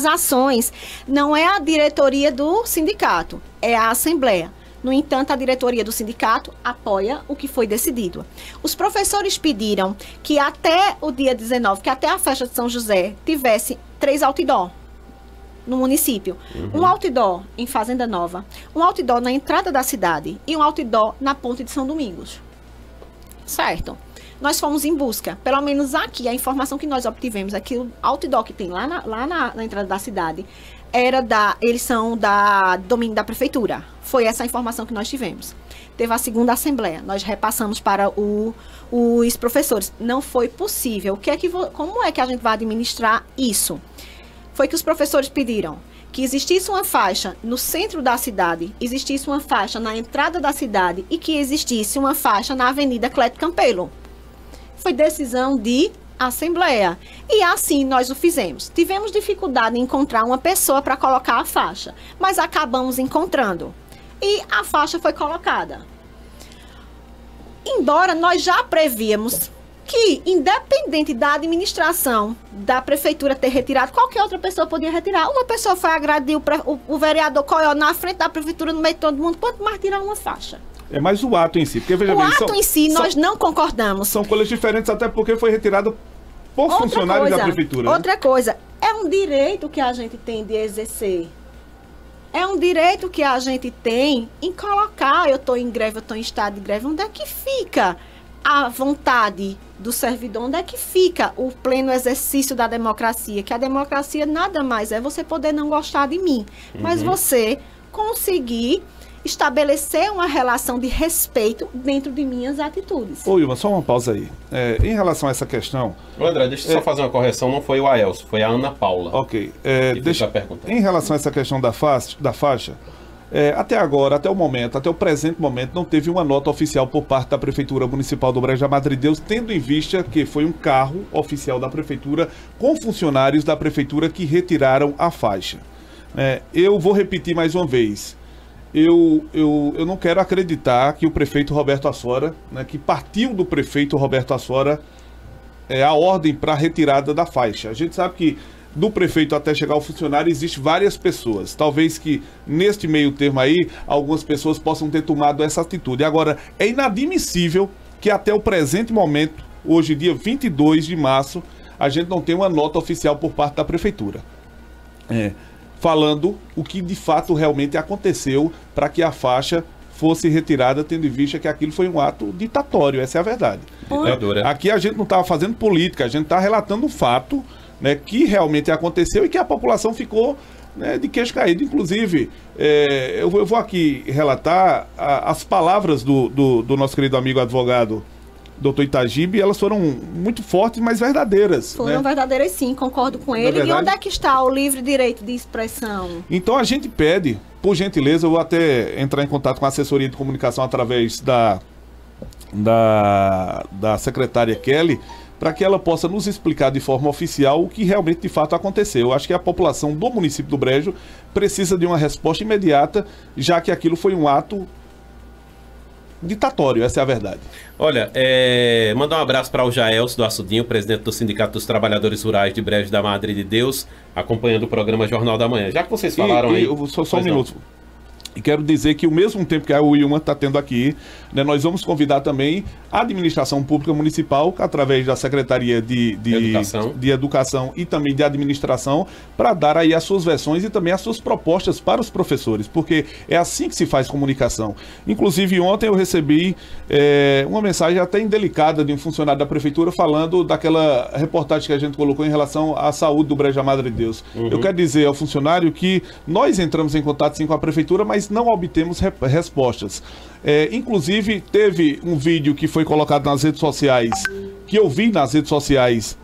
ações, não é a diretoria do sindicato, é a Assembleia. No entanto, a diretoria do sindicato apoia o que foi decidido. Os professores pediram que até o dia 19, que até a festa de São José, tivesse 3 outdoor no município. Um outdoor em Fazenda Nova, um outdoor na entrada da cidade e um outdoor na Ponte de São Domingos. Certo? Nós fomos em busca, pelo menos aqui, a informação que nós obtivemos é que o outdoor que tem lá na entrada da cidade, eles são da domínio da prefeitura. Foi essa a informação que nós tivemos. Teve a segunda assembleia, nós repassamos para os professores. Não foi possível. Como é que a gente vai administrar isso? Foi que os professores pediram que existisse uma faixa no centro da cidade, existisse uma faixa na entrada da cidade e que existisse uma faixa na Avenida Cleto Campelo. Foi decisão de Assembleia. E assim nós o fizemos. Tivemos dificuldade em encontrar uma pessoa para colocar a faixa, mas acabamos encontrando. E a faixa foi colocada. Embora nós já prevíamos que, independente da administração da prefeitura ter retirado, qualquer outra pessoa podia retirar. Uma pessoa foi agredir o vereador Coió na frente da prefeitura, no meio de todo mundo, quanto mais tirar uma faixa. É mais o ato em si. Porque, veja bem, ato em si, nós não concordamos. São coisas diferentes, até porque foi retirado por funcionários da prefeitura. Outra coisa, é um direito que a gente tem de exercer. É um direito que a gente tem em colocar, eu estou em greve, eu estou em estado de greve, onde é que fica a vontade do servidor, onde é que fica o pleno exercício da democracia? Que a democracia nada mais é você poder não gostar de mim, mas você conseguir estabelecer uma relação de respeito dentro de minhas atitudes. Ô, Wilma, só uma pausa aí. Em relação a essa questão... André, deixa eu só fazer uma correção, não foi o Aelson, foi a Ana Paula. Ok. Em relação a essa questão da faixa, até agora, até o momento, até o presente momento, não teve uma nota oficial por parte da Prefeitura Municipal do Brejo da Madre Deus, tendo em vista que foi um carro oficial da Prefeitura com funcionários da Prefeitura que retiraram a faixa. Eu vou repetir mais uma vez. Eu não quero acreditar que o prefeito Roberto Asfora, que partiu do prefeito Roberto Asfora, a ordem para a retirada da faixa. A gente sabe que do prefeito até chegar ao funcionário existe várias pessoas. Talvez que neste meio termo aí, algumas pessoas possam ter tomado essa atitude. Agora, é inadmissível que até o presente momento, hoje dia 22 de março, a gente não tem uma nota oficial por parte da prefeitura. Falando o que de fato realmente aconteceu para que a faixa fosse retirada, tendo em vista que aquilo foi um ato ditatório, essa é a verdade. Aqui a gente não estava fazendo política, a gente está relatando um fato, né, que realmente aconteceu e que a população ficou, né, de queixo caído. Inclusive, eu vou aqui relatar as palavras do nosso querido amigo advogado Dr. Itagibe, elas foram muito fortes, mas verdadeiras. Foram, né? Verdadeiras, sim, concordo com ele. E onde é que está o livre direito de expressão? Então a gente pede, por gentileza, eu vou até entrar em contato com a assessoria de comunicação através da secretária Kelly, para que ela possa nos explicar de forma oficial o que realmente de fato aconteceu. Eu acho que a população do município do Brejo precisa de uma resposta imediata, já que aquilo foi um ato ditatório, essa é a verdade. Olha, mandar um abraço para o Jaelso do Açudinho, presidente do Sindicato dos Trabalhadores Rurais de Brejo da Madre de Deus, acompanhando o programa Jornal da Manhã. Já que vocês falaram aí... Só um minuto. E quero dizer que o mesmo tempo que a Wilma está tendo aqui, né, nós vamos convidar também a administração pública municipal, através da Secretaria de Educação e também de Administração, para dar aí as suas versões e também as suas propostas para os professores, porque é assim que se faz comunicação. Inclusive, ontem eu recebi uma mensagem até indelicada de um funcionário da Prefeitura falando daquela reportagem que a gente colocou em relação à saúde do Brejo da Madre de Deus. Eu quero dizer ao funcionário que nós entramos em contato sim com a Prefeitura, mas não obtemos respostas. Inclusive, teve um vídeo que foi colocado nas redes sociais, que eu vi nas redes sociais,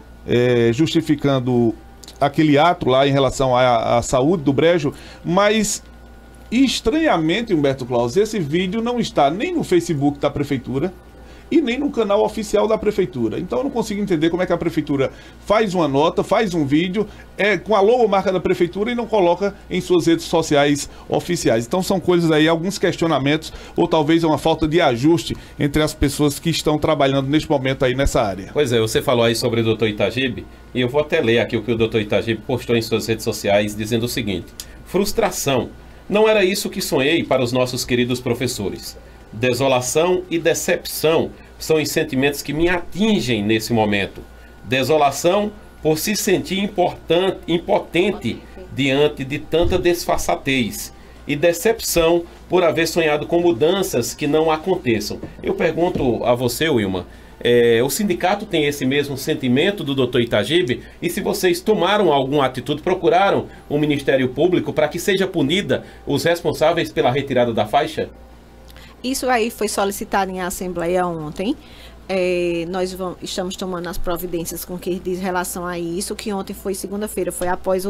justificando aquele ato lá em relação à saúde do Brejo, mas estranhamente, Humberto Claus, esse vídeo não está nem no Facebook da Prefeitura e nem no canal oficial da Prefeitura. Então eu não consigo entender como é que a Prefeitura faz uma nota, faz um vídeo com a logomarca da Prefeitura e não coloca em suas redes sociais oficiais. Então são coisas aí, alguns questionamentos, ou talvez uma falta de ajuste entre as pessoas que estão trabalhando neste momento aí nessa área. Pois é, você falou aí sobre o Dr. Itagibe, e eu vou até ler aqui o que o Dr. Itagibe postou em suas redes sociais, dizendo o seguinte: frustração. Não era isso que sonhei para os nossos queridos professores. Desolação e decepção são os sentimentos que me atingem nesse momento. Desolação por se sentir impotente diante de tanta desfaçatez. E decepção por haver sonhado com mudanças que não aconteçam. Eu pergunto a você, Wilma, o sindicato tem esse mesmo sentimento do Dr. Itagibe? E se vocês tomaram alguma atitude, procuraram o Ministério Público para que seja punida os responsáveis pela retirada da faixa? Isso aí foi solicitado em assembleia ontem. Nós estamos tomando as providências com que diz relação a isso, que ontem foi segunda-feira, foi após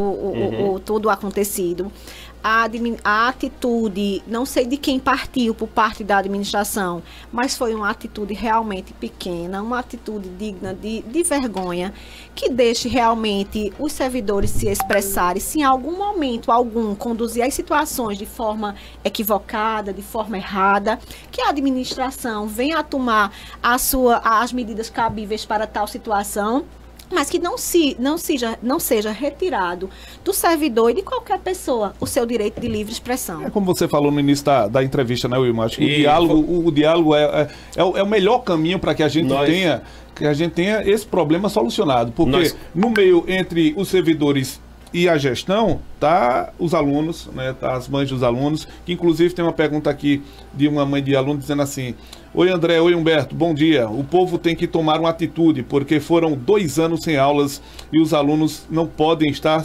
tudo acontecido. A atitude, não sei de quem partiu por parte da administração, mas foi uma atitude realmente pequena, uma atitude digna de vergonha, que deixe realmente os servidores se expressarem, se em algum momento conduzir as situações de forma equivocada, de forma errada, que a administração venha a tomar as medidas cabíveis para tal situação, mas que não seja retirado do servidor e de qualquer pessoa o seu direito de livre expressão. É como você falou no início da entrevista, né, Wilma? Acho que o diálogo é o melhor caminho para que a gente tenha esse problema solucionado. Porque no meio entre os servidores e a gestão, tá os alunos, né, tá as mães dos alunos, que inclusive tem uma pergunta aqui de uma mãe de aluno dizendo assim: oi André, oi Humberto, bom dia. O povo tem que tomar uma atitude, porque foram 2 anos sem aulas e os alunos não podem estar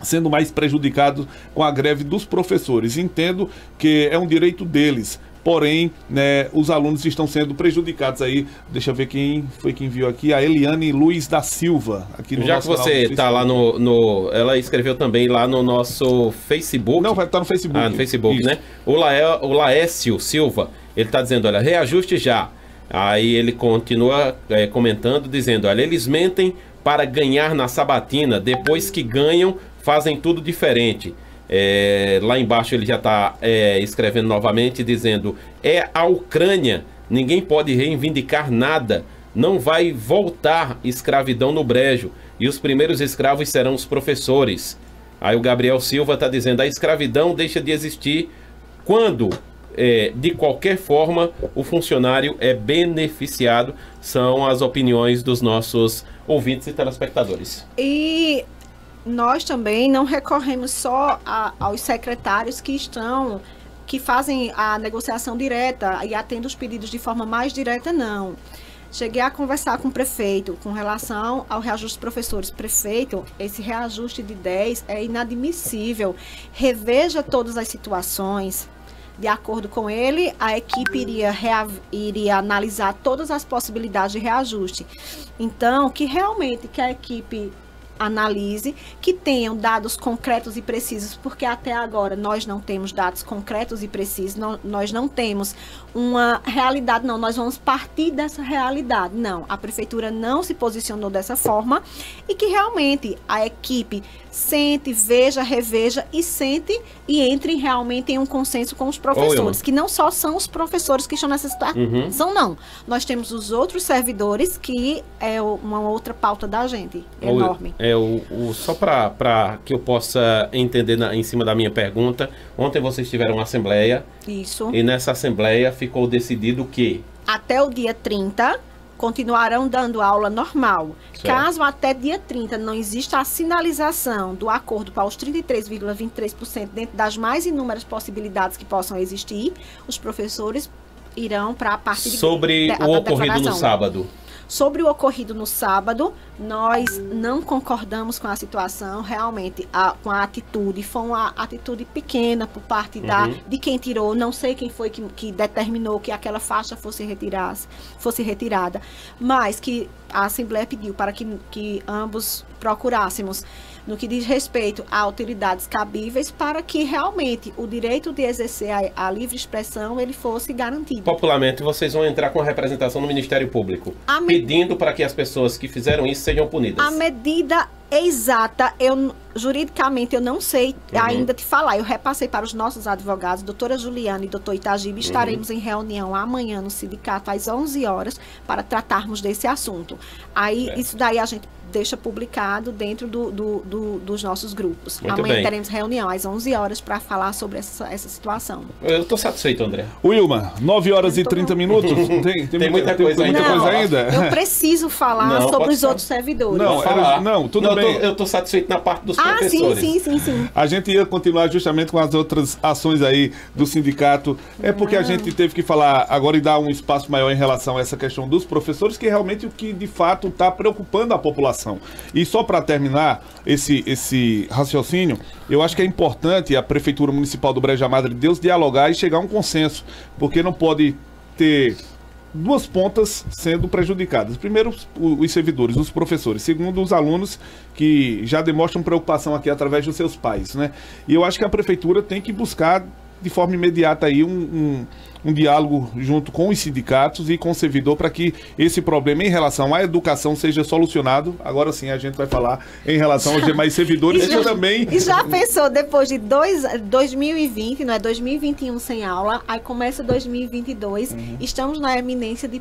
sendo mais prejudicados com a greve dos professores. Entendo que é um direito deles, porém, né, os alunos estão sendo prejudicados aí. Deixa eu ver quem foi que enviou aqui, a Eliane Luiz da Silva. Aqui no Já que você está lá ela escreveu também lá no nosso Facebook. Não, vai estar no Facebook. No Facebook, isso, né? O Laécio Silva, ele está dizendo, olha, reajuste já. Aí ele continua comentando, dizendo, olha, eles mentem para ganhar na sabatina, depois que ganham, fazem tudo diferente. Lá embaixo ele já está escrevendo novamente, dizendo: a Ucrânia, ninguém pode reivindicar nada não vai voltar escravidão no brejo, e os primeiros escravos serão os professores. Aí o Gabriel Silva está dizendo, a escravidão deixa de existir quando, de qualquer forma, o funcionário é beneficiado. São as opiniões dos nossos ouvintes e telespectadores. E nós também não recorremos só aos secretários que fazem a negociação direta e atendem os pedidos de forma mais direta, não. Cheguei a conversar com o prefeito com relação ao reajuste dos professores. Prefeito, esse reajuste de 10 é inadmissível. Reveja todas as situações. De acordo com ele, a equipe iria analisar todas as possibilidades de reajuste. Então, que a equipe analise, que tenham dados concretos e precisos, porque até agora nós não temos dados concretos e precisos, nós não temos uma realidade, não, nós vamos partir dessa realidade. Não, a prefeitura não se posicionou dessa forma e que realmente a equipe sente, veja, reveja e sente e entre realmente em um consenso com os professores, que não só são os professores que estão nessa situação, não. Nós temos os outros servidores, que é uma outra pauta da gente, enorme. Só para que eu possa entender em cima da minha pergunta, ontem vocês tiveram uma assembleia. Isso. E nessa assembleia ficou decidido que até o dia 30 continuarão dando aula normal. Certo. Caso até dia 30 não exista a sinalização do acordo para os 33,23% dentro das mais inúmeras possibilidades que possam existir, os professores irão para a parte sobre o ocorrido no sábado. Sobre o ocorrido no sábado, nós não concordamos com a situação, realmente, com a atitude. Foi uma atitude pequena por parte de quem tirou, não sei quem foi que determinou que aquela faixa fosse retirada, mas que a Assembleia pediu para que ambos procurássemos, no que diz respeito a autoridades cabíveis, para que realmente o direito de exercer a livre expressão ele fosse garantido. Popularmente, vocês vão entrar com a representação no Ministério Público, pedindo para que as pessoas que fizeram isso sejam punidas. A medida exata, juridicamente eu não sei ainda te falar. Eu repassei para os nossos advogados, doutora Juliana e doutor Itagibe, estaremos em reunião amanhã no sindicato às 11 horas para tratarmos desse assunto. Aí, isso daí a gente deixa publicado dentro dos nossos grupos. Muito amanhã bem. teremos reunião às 11 horas para falar sobre essa situação. Eu estou satisfeito, André. Wilma, 9 horas e 30 minutos. Tem muita coisa ainda. Eu preciso falar sobre os outros servidores. Tudo bem. Eu estou satisfeito na parte dos professores. Sim. A gente ia continuar justamente com as outras ações aí do sindicato. É porque a gente teve que falar agora e dar um espaço maior em relação a essa questão dos professores, que é realmente o que de fato está preocupando a população. E só para terminar esse raciocínio, eu acho que é importante a Prefeitura Municipal do Brejo da Madre de Deus dialogar e chegar a um consenso, porque não pode ter duas pontas sendo prejudicadas. Primeiro, os servidores, os professores. Segundo, os alunos, que já demonstram preocupação aqui através dos seus pais, né? E eu acho que a Prefeitura tem que buscar de forma imediata aí um diálogo junto com os sindicatos e com o servidor para que esse problema em relação à educação seja solucionado. Agora sim a gente vai falar em relação aos demais servidores também. E já pensou, depois de 2020, não é 2021 sem aula, aí começa 2022, estamos na eminência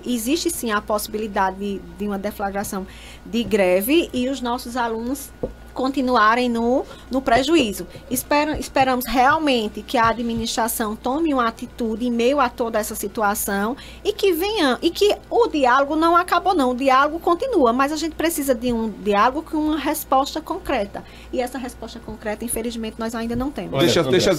existe sim a possibilidade de uma deflagração de greve e os nossos alunos continuarem no prejuízo. Esperamos realmente que a administração tome uma atitude em meio a toda essa situação e que o diálogo não acabou não, o diálogo continua, mas a gente precisa de um diálogo com uma resposta concreta. E essa resposta concreta, infelizmente, nós ainda não temos.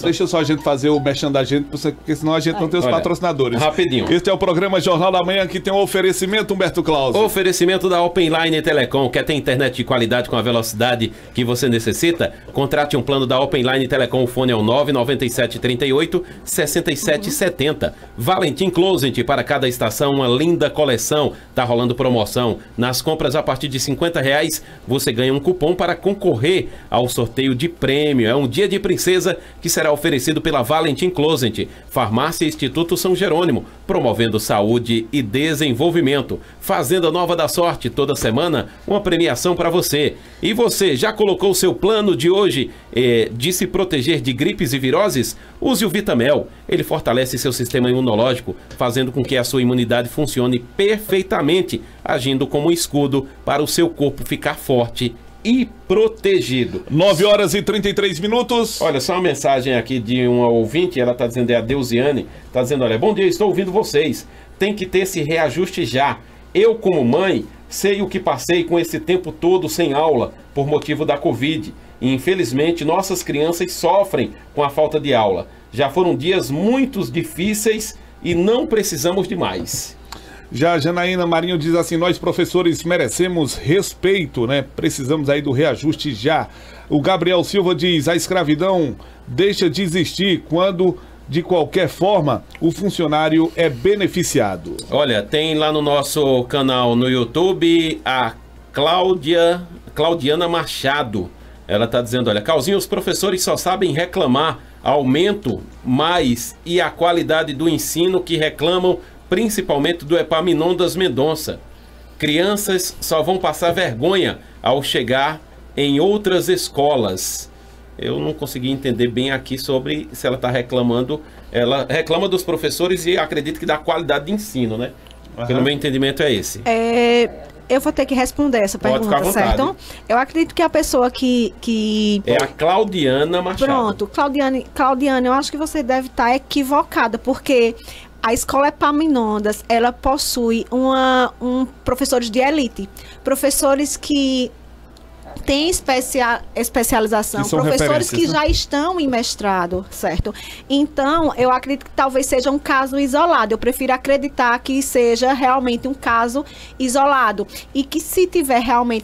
Deixa só a gente fazer o merchan da gente, porque senão a gente não tem os patrocinadores. Rapidinho. Este é o programa Jornal da Manhã, que tem um oferecimento, Humberto Claus. Oferecimento da Openline Telecom. Quer ter internet de qualidade com a velocidade que você necessita? Contrate um plano da Openline Telecom. O fone é o 99738 6770. Valentim Closet, para cada estação uma linda coleção. Tá rolando promoção. Nas compras a partir de R$50 você ganha um cupom para concorrer ao sorteio de prêmio. É um dia de princesa que será oferecido pela Valentim Closet. Farmácia Instituto São Jerônimo, promovendo saúde e desenvolvimento. Fazenda Nova da Sorte, toda semana uma premiação para você. E você já Já colocou seu plano de hoje de se proteger de gripes e viroses? Use o Vitamel. Ele fortalece seu sistema imunológico, fazendo com que a sua imunidade funcione perfeitamente, agindo como um escudo para o seu corpo ficar forte e protegido. 9h33. Olha, só uma mensagem aqui de uma ouvinte, ela está dizendo, é a Deusiane, está dizendo, olha, bom dia, estou ouvindo vocês, tem que ter esse reajuste já. Eu, como mãe, sei o que passei com esse tempo todo sem aula, por motivo da Covid, e infelizmente nossas crianças sofrem com a falta de aula. Já foram dias muito difíceis e não precisamos de mais. Já a Janaína Marinho diz assim, nós professores merecemos respeito, né? Precisamos aí do reajuste já. O Gabriel Silva diz, a escravidão deixa de existir quando, de qualquer forma, o funcionário é beneficiado. Olha, tem lá no nosso canal no YouTube a Claudiana Machado. Ela está dizendo, olha, Calzinho, os professores só sabem reclamar, aumento mais e a qualidade do ensino que reclamam, principalmente do Epaminondas Mendonça. Crianças só vão passar vergonha ao chegar em outras escolas. Eu não consegui entender bem aqui sobre se ela está reclamando. Ela reclama dos professores e acredito que da qualidade de ensino, né? Pelo meu entendimento é esse. Eu vou ter que responder essa pergunta, certo? Eu acredito que a pessoa que... É a Claudiana Machado. Pronto, Claudiana, eu acho que você deve estar equivocada, porque a escola Epaminondas, ela possui professores de elite, professores que têm especialização, professores que já estão em mestrado, certo? Então, eu acredito que talvez seja um caso isolado. Eu prefiro acreditar que seja realmente um caso isolado. E que se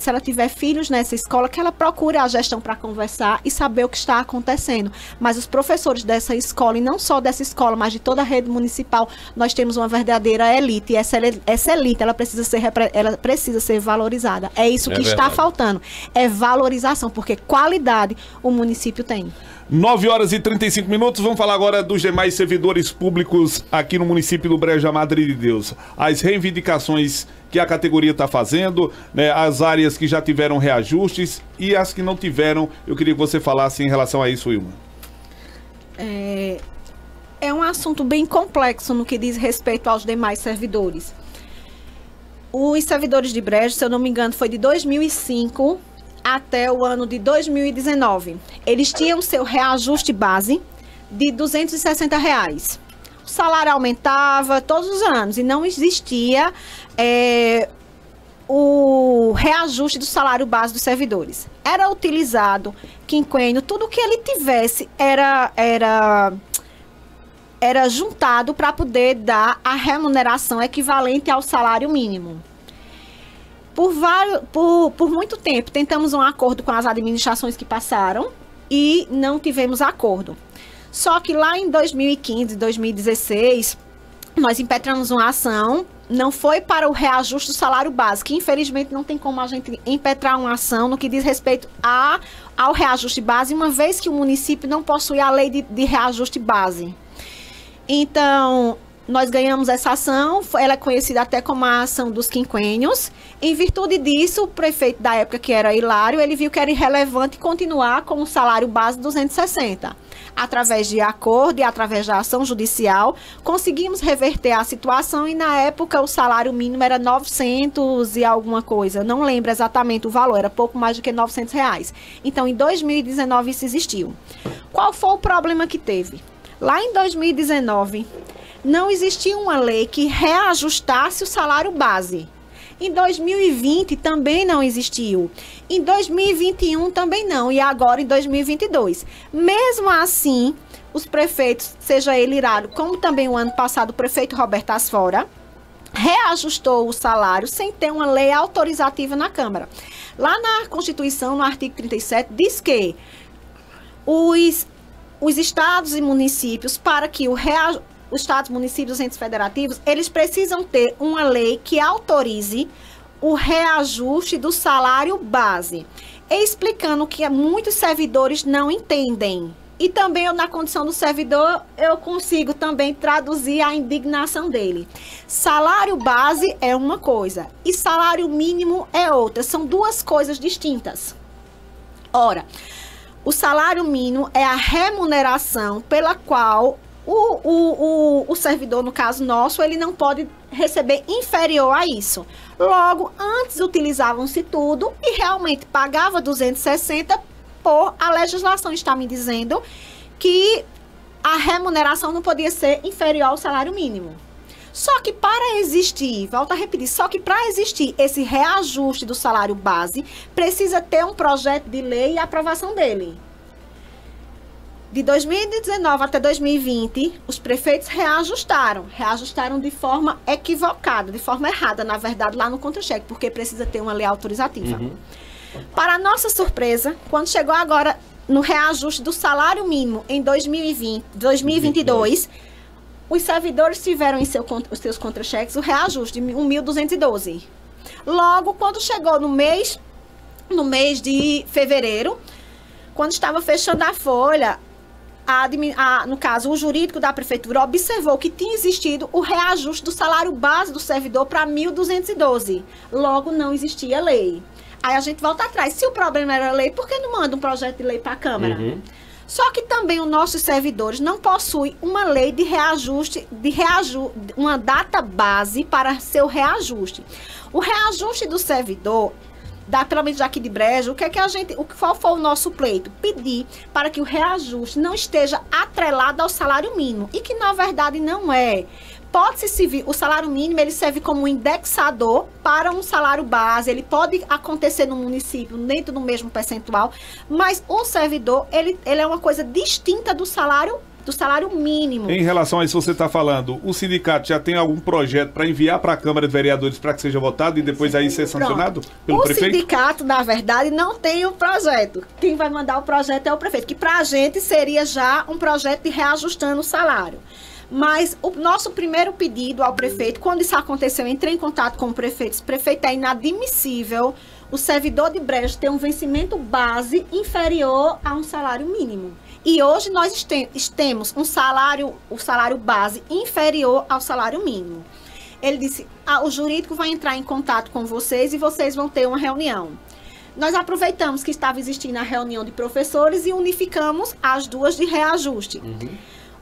ela tiver filhos nessa escola, que ela procure a gestão para conversar e saber o que está acontecendo. Mas os professores dessa escola, e não só dessa escola, mas de toda a rede municipal, nós temos uma verdadeira elite. E essa elite, ela precisa ser valorizada. É isso que está faltando. É valorização, porque qualidade o município tem. 9h35. Vamos falar agora dos demais servidores públicos aqui no município do Brejo Madre de Deus. As reivindicações que a categoria está fazendo, né, as áreas que já tiveram reajustes e as que não tiveram. Eu queria que você falasse em relação a isso, Wilma. É um assunto bem complexo no que diz respeito aos demais servidores. Os servidores de Brejo, se eu não me engano, foi de 2005 até o ano de 2019. Eles tinham seu reajuste base de R$260. O salário aumentava todos os anos e não existia o reajuste do salário base dos servidores. Era utilizado quinquênio, tudo que ele tivesse era juntado para poder dar a remuneração equivalente ao salário mínimo. Por muito tempo, tentamos um acordo com as administrações que passaram e não tivemos acordo. Só que lá em 2015, 2016, nós impetramos uma ação, não foi para o reajuste do salário base, que infelizmente não tem como a gente impetrar uma ação no que diz respeito ao reajuste base, uma vez que o município não possui a lei de reajuste base. Então, nós ganhamos essa ação, ela é conhecida até como a ação dos quinquênios. Em virtude disso, o prefeito da época, que era Hilário, ele viu que era irrelevante continuar com o salário base de 260. Através de acordo e através da ação judicial, conseguimos reverter a situação e na época o salário mínimo era 900 e alguma coisa. Não lembro exatamente o valor, era pouco mais do que R$900. Então, em 2019 isso existiu. Qual foi o problema que teve? Lá em 2019... não existia uma lei que reajustasse o salário base. Em 2020 também não existiu. Em 2021 também não. E agora em 2022. Mesmo assim, os prefeitos, seja ele Hilário, como também o ano passado o prefeito Roberto Asfora, reajustou o salário sem ter uma lei autorizativa na Câmara. Lá na Constituição, no artigo 37, diz que os estados e municípios, para que os estados, municípios, entes federativos, eles precisam ter uma lei que autorize o reajuste do salário base. Explicando que muitos servidores não entendem. E também eu, na condição do servidor, eu consigo também traduzir a indignação dele. Salário base é uma coisa e salário mínimo é outra. São duas coisas distintas. Ora, o salário mínimo é a remuneração pela qual o servidor, no caso nosso, ele não pode receber inferior a isso. Logo, antes utilizavam-se tudo e realmente pagava 260 por a legislação está me dizendo que a remuneração não podia ser inferior ao salário mínimo. Só que para existir, volto a repetir, só que para existir esse reajuste do salário base, precisa ter um projeto de lei e aprovação dele. De 2019 até 2020, os prefeitos reajustaram de forma equivocada, de forma errada, na verdade, lá no contra-cheque, porque precisa ter uma lei autorizativa. Para nossa surpresa, quando chegou agora no reajuste do salário mínimo em 2022, os servidores tiveram em os seus contra-cheques o reajuste de 1.212. Logo, quando chegou no mês de fevereiro, quando estava fechando a folha, no caso, o jurídico da prefeitura observou que tinha existido o reajuste do salário base do servidor para 1.212. Logo, não existia lei. Aí a gente volta atrás. Se o problema era lei, por que não manda um projeto de lei para a Câmara? Só que também os nossos servidores não possuem uma lei de reajuste, uma data base para seu reajuste. O reajuste do servidor, pelo menos aqui de Brejo, qual foi o nosso pleito? Pedir para que o reajuste não esteja atrelado ao salário mínimo, e que na verdade não é. Pode-se servir, o salário mínimo, ele serve como um indexador para um salário base, ele pode acontecer no município dentro do mesmo percentual, mas o servidor, ele é uma coisa distinta do salário mínimo. Em relação a isso, você está falando, o sindicato já tem algum projeto para enviar para a Câmara de Vereadores para que seja votado e depois aí ser sancionado pelo prefeito? O sindicato, na verdade, não tem um projeto. Quem vai mandar o projeto é o prefeito, que para a gente seria já um projeto de reajustando o salário. Mas o nosso primeiro pedido ao prefeito, quando isso aconteceu, eu entrei em contato com o prefeito. O prefeito, é inadmissível o servidor de Brejo ter um vencimento base inferior a um salário mínimo. E hoje nós temos o salário base inferior ao salário mínimo. Ele disse, o jurídico vai entrar em contato com vocês e vocês vão ter uma reunião. Nós aproveitamos que estava existindo a reunião de professores e unificamos as duas de reajuste.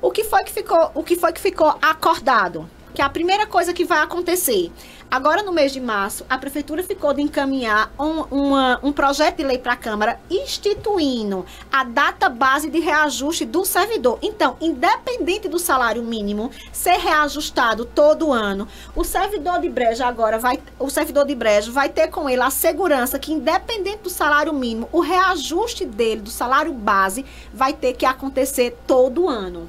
O que foi que ficou acordado? Que a primeira coisa que vai acontecer, agora no mês de março, a prefeitura ficou de encaminhar um projeto de lei para a Câmara instituindo a data base de reajuste do servidor. Então, independente do salário mínimo ser reajustado todo ano, o servidor de Brejo vai ter com ele a segurança que, independente do salário mínimo, o reajuste dele, do salário base, vai ter que acontecer todo ano.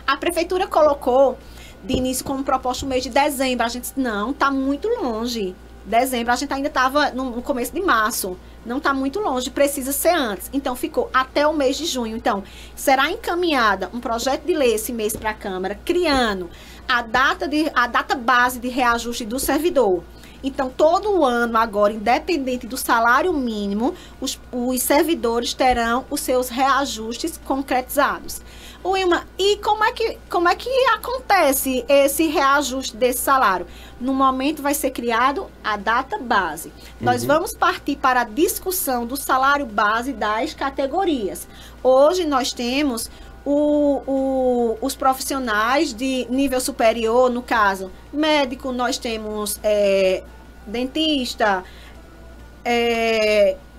A prefeitura colocou de início como proposta o mês de dezembro. A gente disse, não, está muito longe. Dezembro, a gente ainda estava no começo de março. Não está muito longe, precisa ser antes. Então, ficou até o mês de junho. Então, será encaminhada um projeto de lei esse mês para a Câmara, criando a data base de reajuste do servidor. Então, todo ano agora, independente do salário mínimo, os servidores terão os seus reajustes concretizados. Wilma, e como é que acontece esse reajuste desse salário? No momento vai ser criado a data base. Nós vamos partir para a discussão do salário base das categorias. Hoje nós temos os profissionais de nível superior, no caso, médico, nós temos dentista,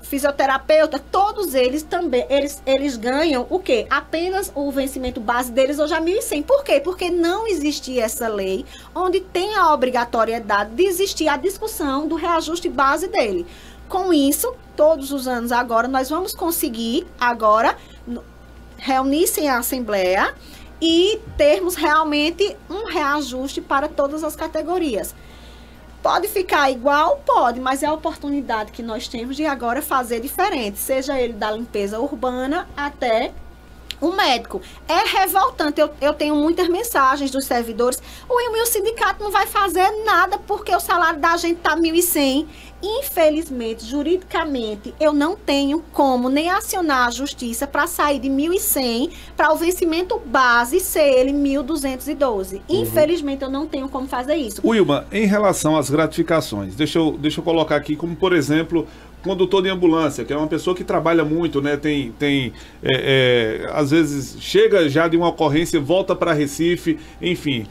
fisioterapeuta, todos eles também, eles ganham o quê? Apenas o vencimento base deles hoje é 1.100. Por quê? Porque não existia essa lei onde tem a obrigatoriedade de existir a discussão do reajuste base dele. Com isso, todos os anos agora, nós vamos conseguir agora reunir-se em assembleia e termos realmente um reajuste para todas as categorias. Pode ficar igual? Pode, mas é a oportunidade que nós temos de agora fazer diferente, seja ele da limpeza urbana até o médico. É revoltante, eu tenho muitas mensagens dos servidores, o sindicato não vai fazer nada porque o salário da gente está 1.100. Infelizmente, juridicamente, eu não tenho como nem acionar a justiça para sair de 1.100 para o vencimento base ser ele 1.212. Infelizmente, eu não tenho como fazer isso. Wilma, em relação às gratificações, deixa eu colocar aqui como, por exemplo, condutor de ambulância, que é uma pessoa que trabalha muito, né? Às vezes chega já de uma ocorrência, volta para Recife, enfim.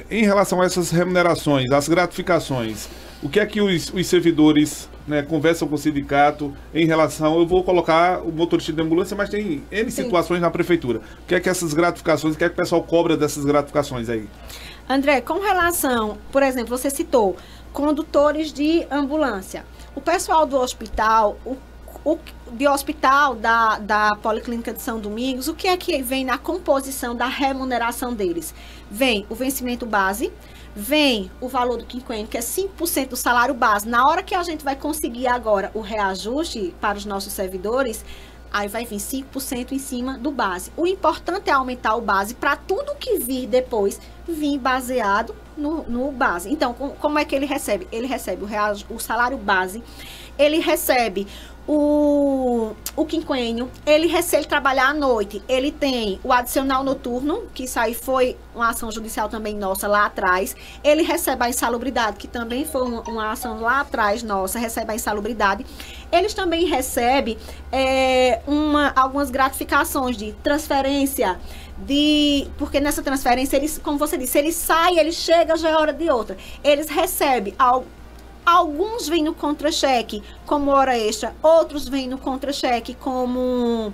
Em relação a essas remunerações, as gratificações, o que é que os servidores, né, conversam com o sindicato em relação... Eu vou colocar o motorista de ambulância, mas tem N situações na prefeitura. O que é que essas gratificações, o que é que o pessoal cobra dessas gratificações aí? André, com relação, por exemplo, você citou condutores de ambulância. O pessoal do hospital, da Policlínica de São Domingos, o que é que vem na composição da remuneração deles? Vem o vencimento base, vem o valor do quinquênio, que é 5% do salário base. Na hora que a gente vai conseguir agora o reajuste para os nossos servidores, aí vai vir 5% em cima do base. O importante é aumentar o base para tudo que vir depois vir baseado no base. Então, como é que ele recebe? Ele recebe o salário base, ele recebe o quinquênio, ele trabalhar à noite, ele tem o adicional noturno, que isso aí foi uma ação judicial também nossa lá atrás, ele recebe a insalubridade, que também foi uma ação lá atrás nossa, recebe a insalubridade, eles também recebem algumas gratificações de transferência, porque nessa transferência, eles, como você disse, ele sai, ele chega, já é hora de outra, eles recebem alguns vêm no contra-cheque como hora extra, outros vêm no contra-cheque como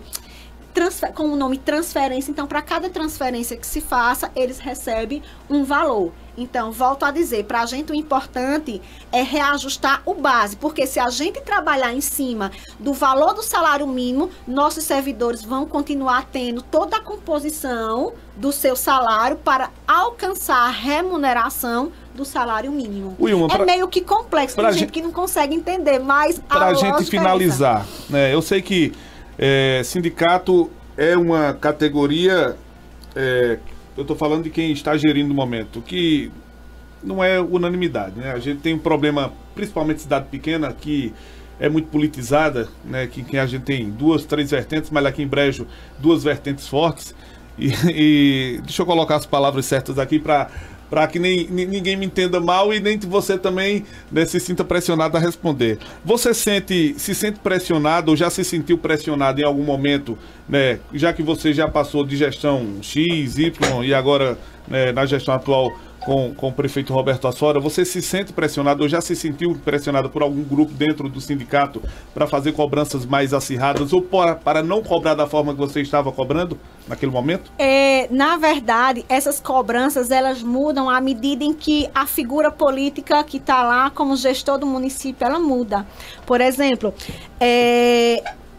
o nome transferência. Então, para cada transferência que se faça, eles recebem um valor. Então, volto a dizer, para a gente o importante é reajustar o base, porque se a gente trabalhar em cima do valor do salário mínimo, nossos servidores vão continuar tendo toda a composição do seu salário para alcançar a remuneração do salário mínimo. Wilma, meio que complexo, tem gente que não consegue entender, mas para a gente finalizar, né, eu sei que sindicato é uma categoria, eu estou falando de quem está gerindo no momento, que não é unanimidade, né? A gente tem um problema, principalmente cidade pequena, que é muito politizada, né? Que a gente tem 2, 3 vertentes, mas aqui em Brejo 2 vertentes fortes. E deixa eu colocar as palavras certas aqui para que ninguém me entenda mal e nem você também, né, se sinta pressionado a responder. Você se sente pressionado ou já se sentiu pressionado em algum momento, né, já que você já passou de gestão X, Y e agora, né, na gestão atual com o prefeito Roberto Asfora, você se sente pressionado ou já se sentiu pressionado por algum grupo dentro do sindicato para fazer cobranças mais acirradas ou para não cobrar da forma que você estava cobrando naquele momento? Na verdade, essas cobranças, elas mudam à medida em que a figura política que está lá como gestor do município, ela muda. Por exemplo,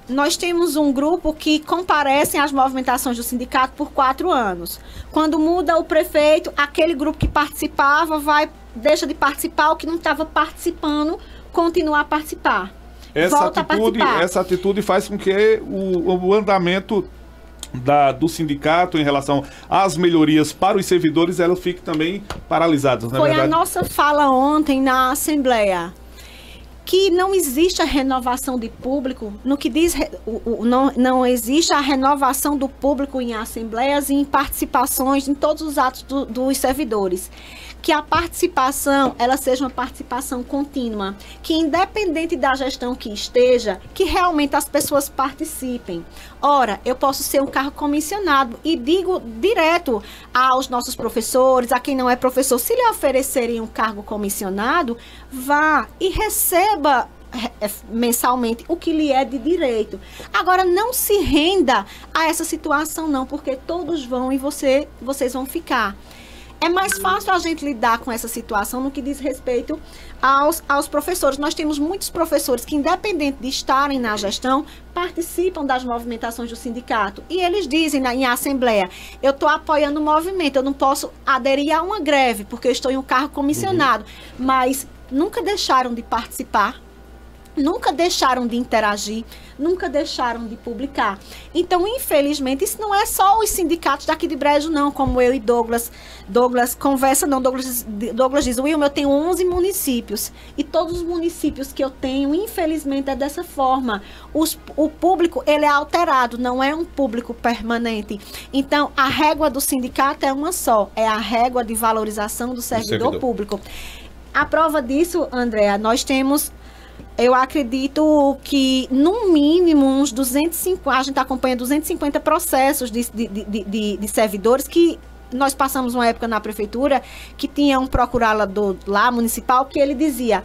nós temos um grupo que comparecem às movimentações do sindicato por 4 anos. Quando muda o prefeito, aquele grupo que participava deixa de participar, o que não estava participando continua a participar. Essa atitude faz com que o andamento do sindicato em relação às melhorias para os servidores, ela fique também paralisada. Foi a nossa fala ontem na Assembleia, que não existe a renovação de público, no que diz, não existe a renovação do público em assembleias e em participações em todos os atos dos servidores. Que a participação, ela seja uma participação contínua, que independente da gestão que esteja, que realmente as pessoas participem. Ora, eu posso ser um cargo comissionado e digo direto aos nossos professores, a quem não é professor, se lhe oferecerem um cargo comissionado, vá e receba mensalmente o que lhe é de direito. Agora, não se renda a essa situação não, porque todos vão e vocês vão ficar. É mais fácil a gente lidar com essa situação no que diz respeito aos professores. Nós temos muitos professores que, independente de estarem na gestão, participam das movimentações do sindicato. E eles dizem em assembleia, eu estou apoiando o movimento, eu não posso aderir a uma greve, porque eu estou em um cargo comissionado. Mas nunca deixaram de participar, nunca deixaram de interagir, nunca deixaram de publicar. Então, infelizmente, isso não é só os sindicatos daqui de Brejo, não, como eu e Douglas conversa, não, Douglas diz, Wilma, eu tenho 11 municípios, e todos os municípios que eu tenho, infelizmente, é dessa forma. O público, ele é alterado, não é um público permanente. Então, a régua do sindicato é uma só, é a régua de valorização do servidor público. A prova disso, Andréa, nós temos eu acredito que, no mínimo, uns 250, a gente acompanha 250 processos de servidores que nós passamos uma época na prefeitura que tinha um procurador lá municipal que ele dizia,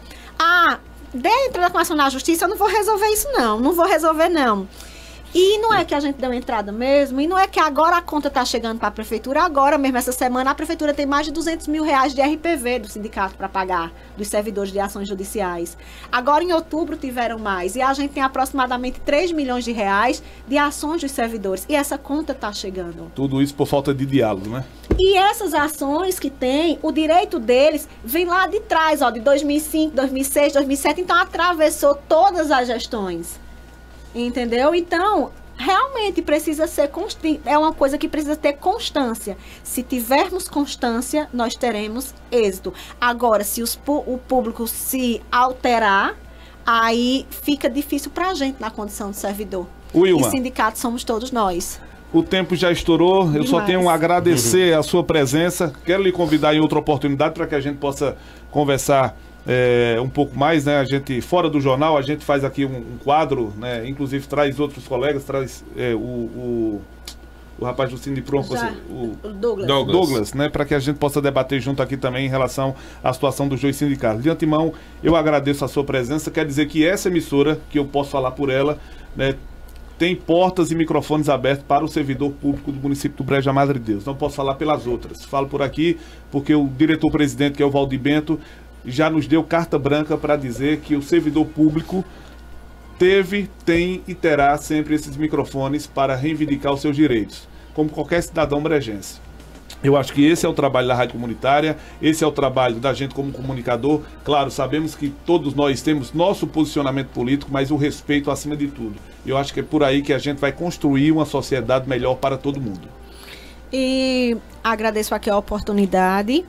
dentro da Constituição na Justiça eu não vou resolver isso não vou resolver não. E não é que a gente deu entrada mesmo, e não é que agora a conta está chegando para a prefeitura, agora mesmo, essa semana, a prefeitura tem mais de 200 mil reais de RPV do sindicato para pagar, dos servidores de ações judiciais. Agora, em outubro, tiveram mais, e a gente tem aproximadamente 3 milhões de reais de ações dos servidores, e essa conta está chegando. Tudo isso por falta de diálogo, né? E essas ações que tem, o direito deles vem lá de trás, de 2005, 2006, 2007, então atravessou todas as gestões. Entendeu? Então, realmente precisa ser é uma coisa que precisa ter constância. Se tivermos constância, nós teremos êxito. Agora, se o público se alterar, aí fica difícil para a gente na condição de servidor. Wilma, e sindicato somos todos nós. O tempo já estourou, eu Demais. só tenho a agradecer a sua presença. Quero lhe convidar em outra oportunidade para que a gente possa conversar um pouco mais, né? A gente, fora do jornal, a gente faz aqui um quadro, né? Inclusive traz outros colegas, traz o rapaz do Sindipron, o Douglas, né? Para que a gente possa debater junto aqui também em relação à situação dos dois sindicatos. De antemão, eu agradeço a sua presença. Quer dizer que essa emissora, que eu posso falar por ela, né, tem portas e microfones abertos para o servidor público do município do Brejo da Madre Deus. Não posso falar pelas outras. Falo por aqui porque o diretor-presidente, que é o Valdir Bento, já nos deu carta branca para dizer que o servidor público teve, tem e terá sempre esses microfones para reivindicar os seus direitos, como qualquer cidadão brejense. Eu acho que esse é o trabalho da rádio comunitária, esse é o trabalho da gente como comunicador. Claro, sabemos que todos nós temos nosso posicionamento político, mas o respeito acima de tudo. Eu acho que é por aí que a gente vai construir uma sociedade melhor para todo mundo. E agradeço aqui a oportunidade.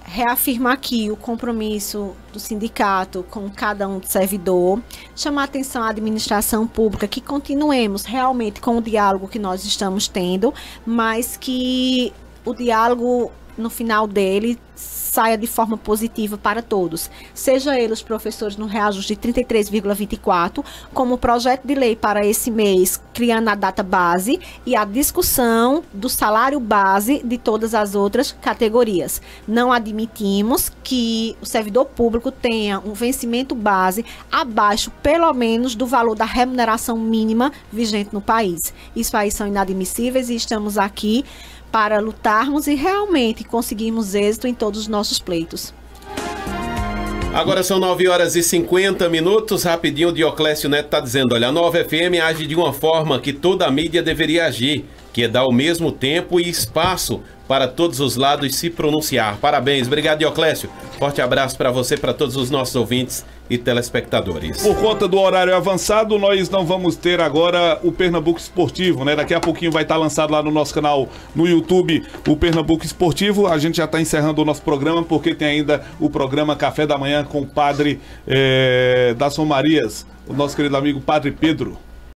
Reafirmar aqui o compromisso do sindicato com cada um do servidor, chamar a atenção à administração pública que continuemos realmente com o diálogo que nós estamos tendo, mas que o diálogo no final dele saia de forma positiva para todos, seja ele os professores no reajuste de 33,24, como projeto de lei para esse mês, criando a data base e a discussão do salário base de todas as outras categorias. Não admitimos que o servidor público tenha um vencimento base abaixo, pelo menos, do valor da remuneração mínima vigente no país. Isso aí são inadmissíveis e estamos aqui para lutarmos e realmente conseguirmos êxito em todos os nossos pleitos. Agora são 9h50, rapidinho o Dioclésio Neto está dizendo, olha, a Nova FM age de uma forma que toda a mídia deveria agir, que é dar o mesmo tempo e espaço para todos os lados se pronunciar. Parabéns, obrigado Dioclésio, forte abraço para você, para todos os nossos ouvintes e telespectadores. Por conta do horário avançado, nós não vamos ter agora o Pernambuco Esportivo, né? Daqui a pouquinho vai estar lançado lá no nosso canal no YouTube o Pernambuco Esportivo. A gente já está encerrando o nosso programa porque tem ainda o programa Café da Manhã com o padre das Somarias, o nosso querido amigo Padre Pedro.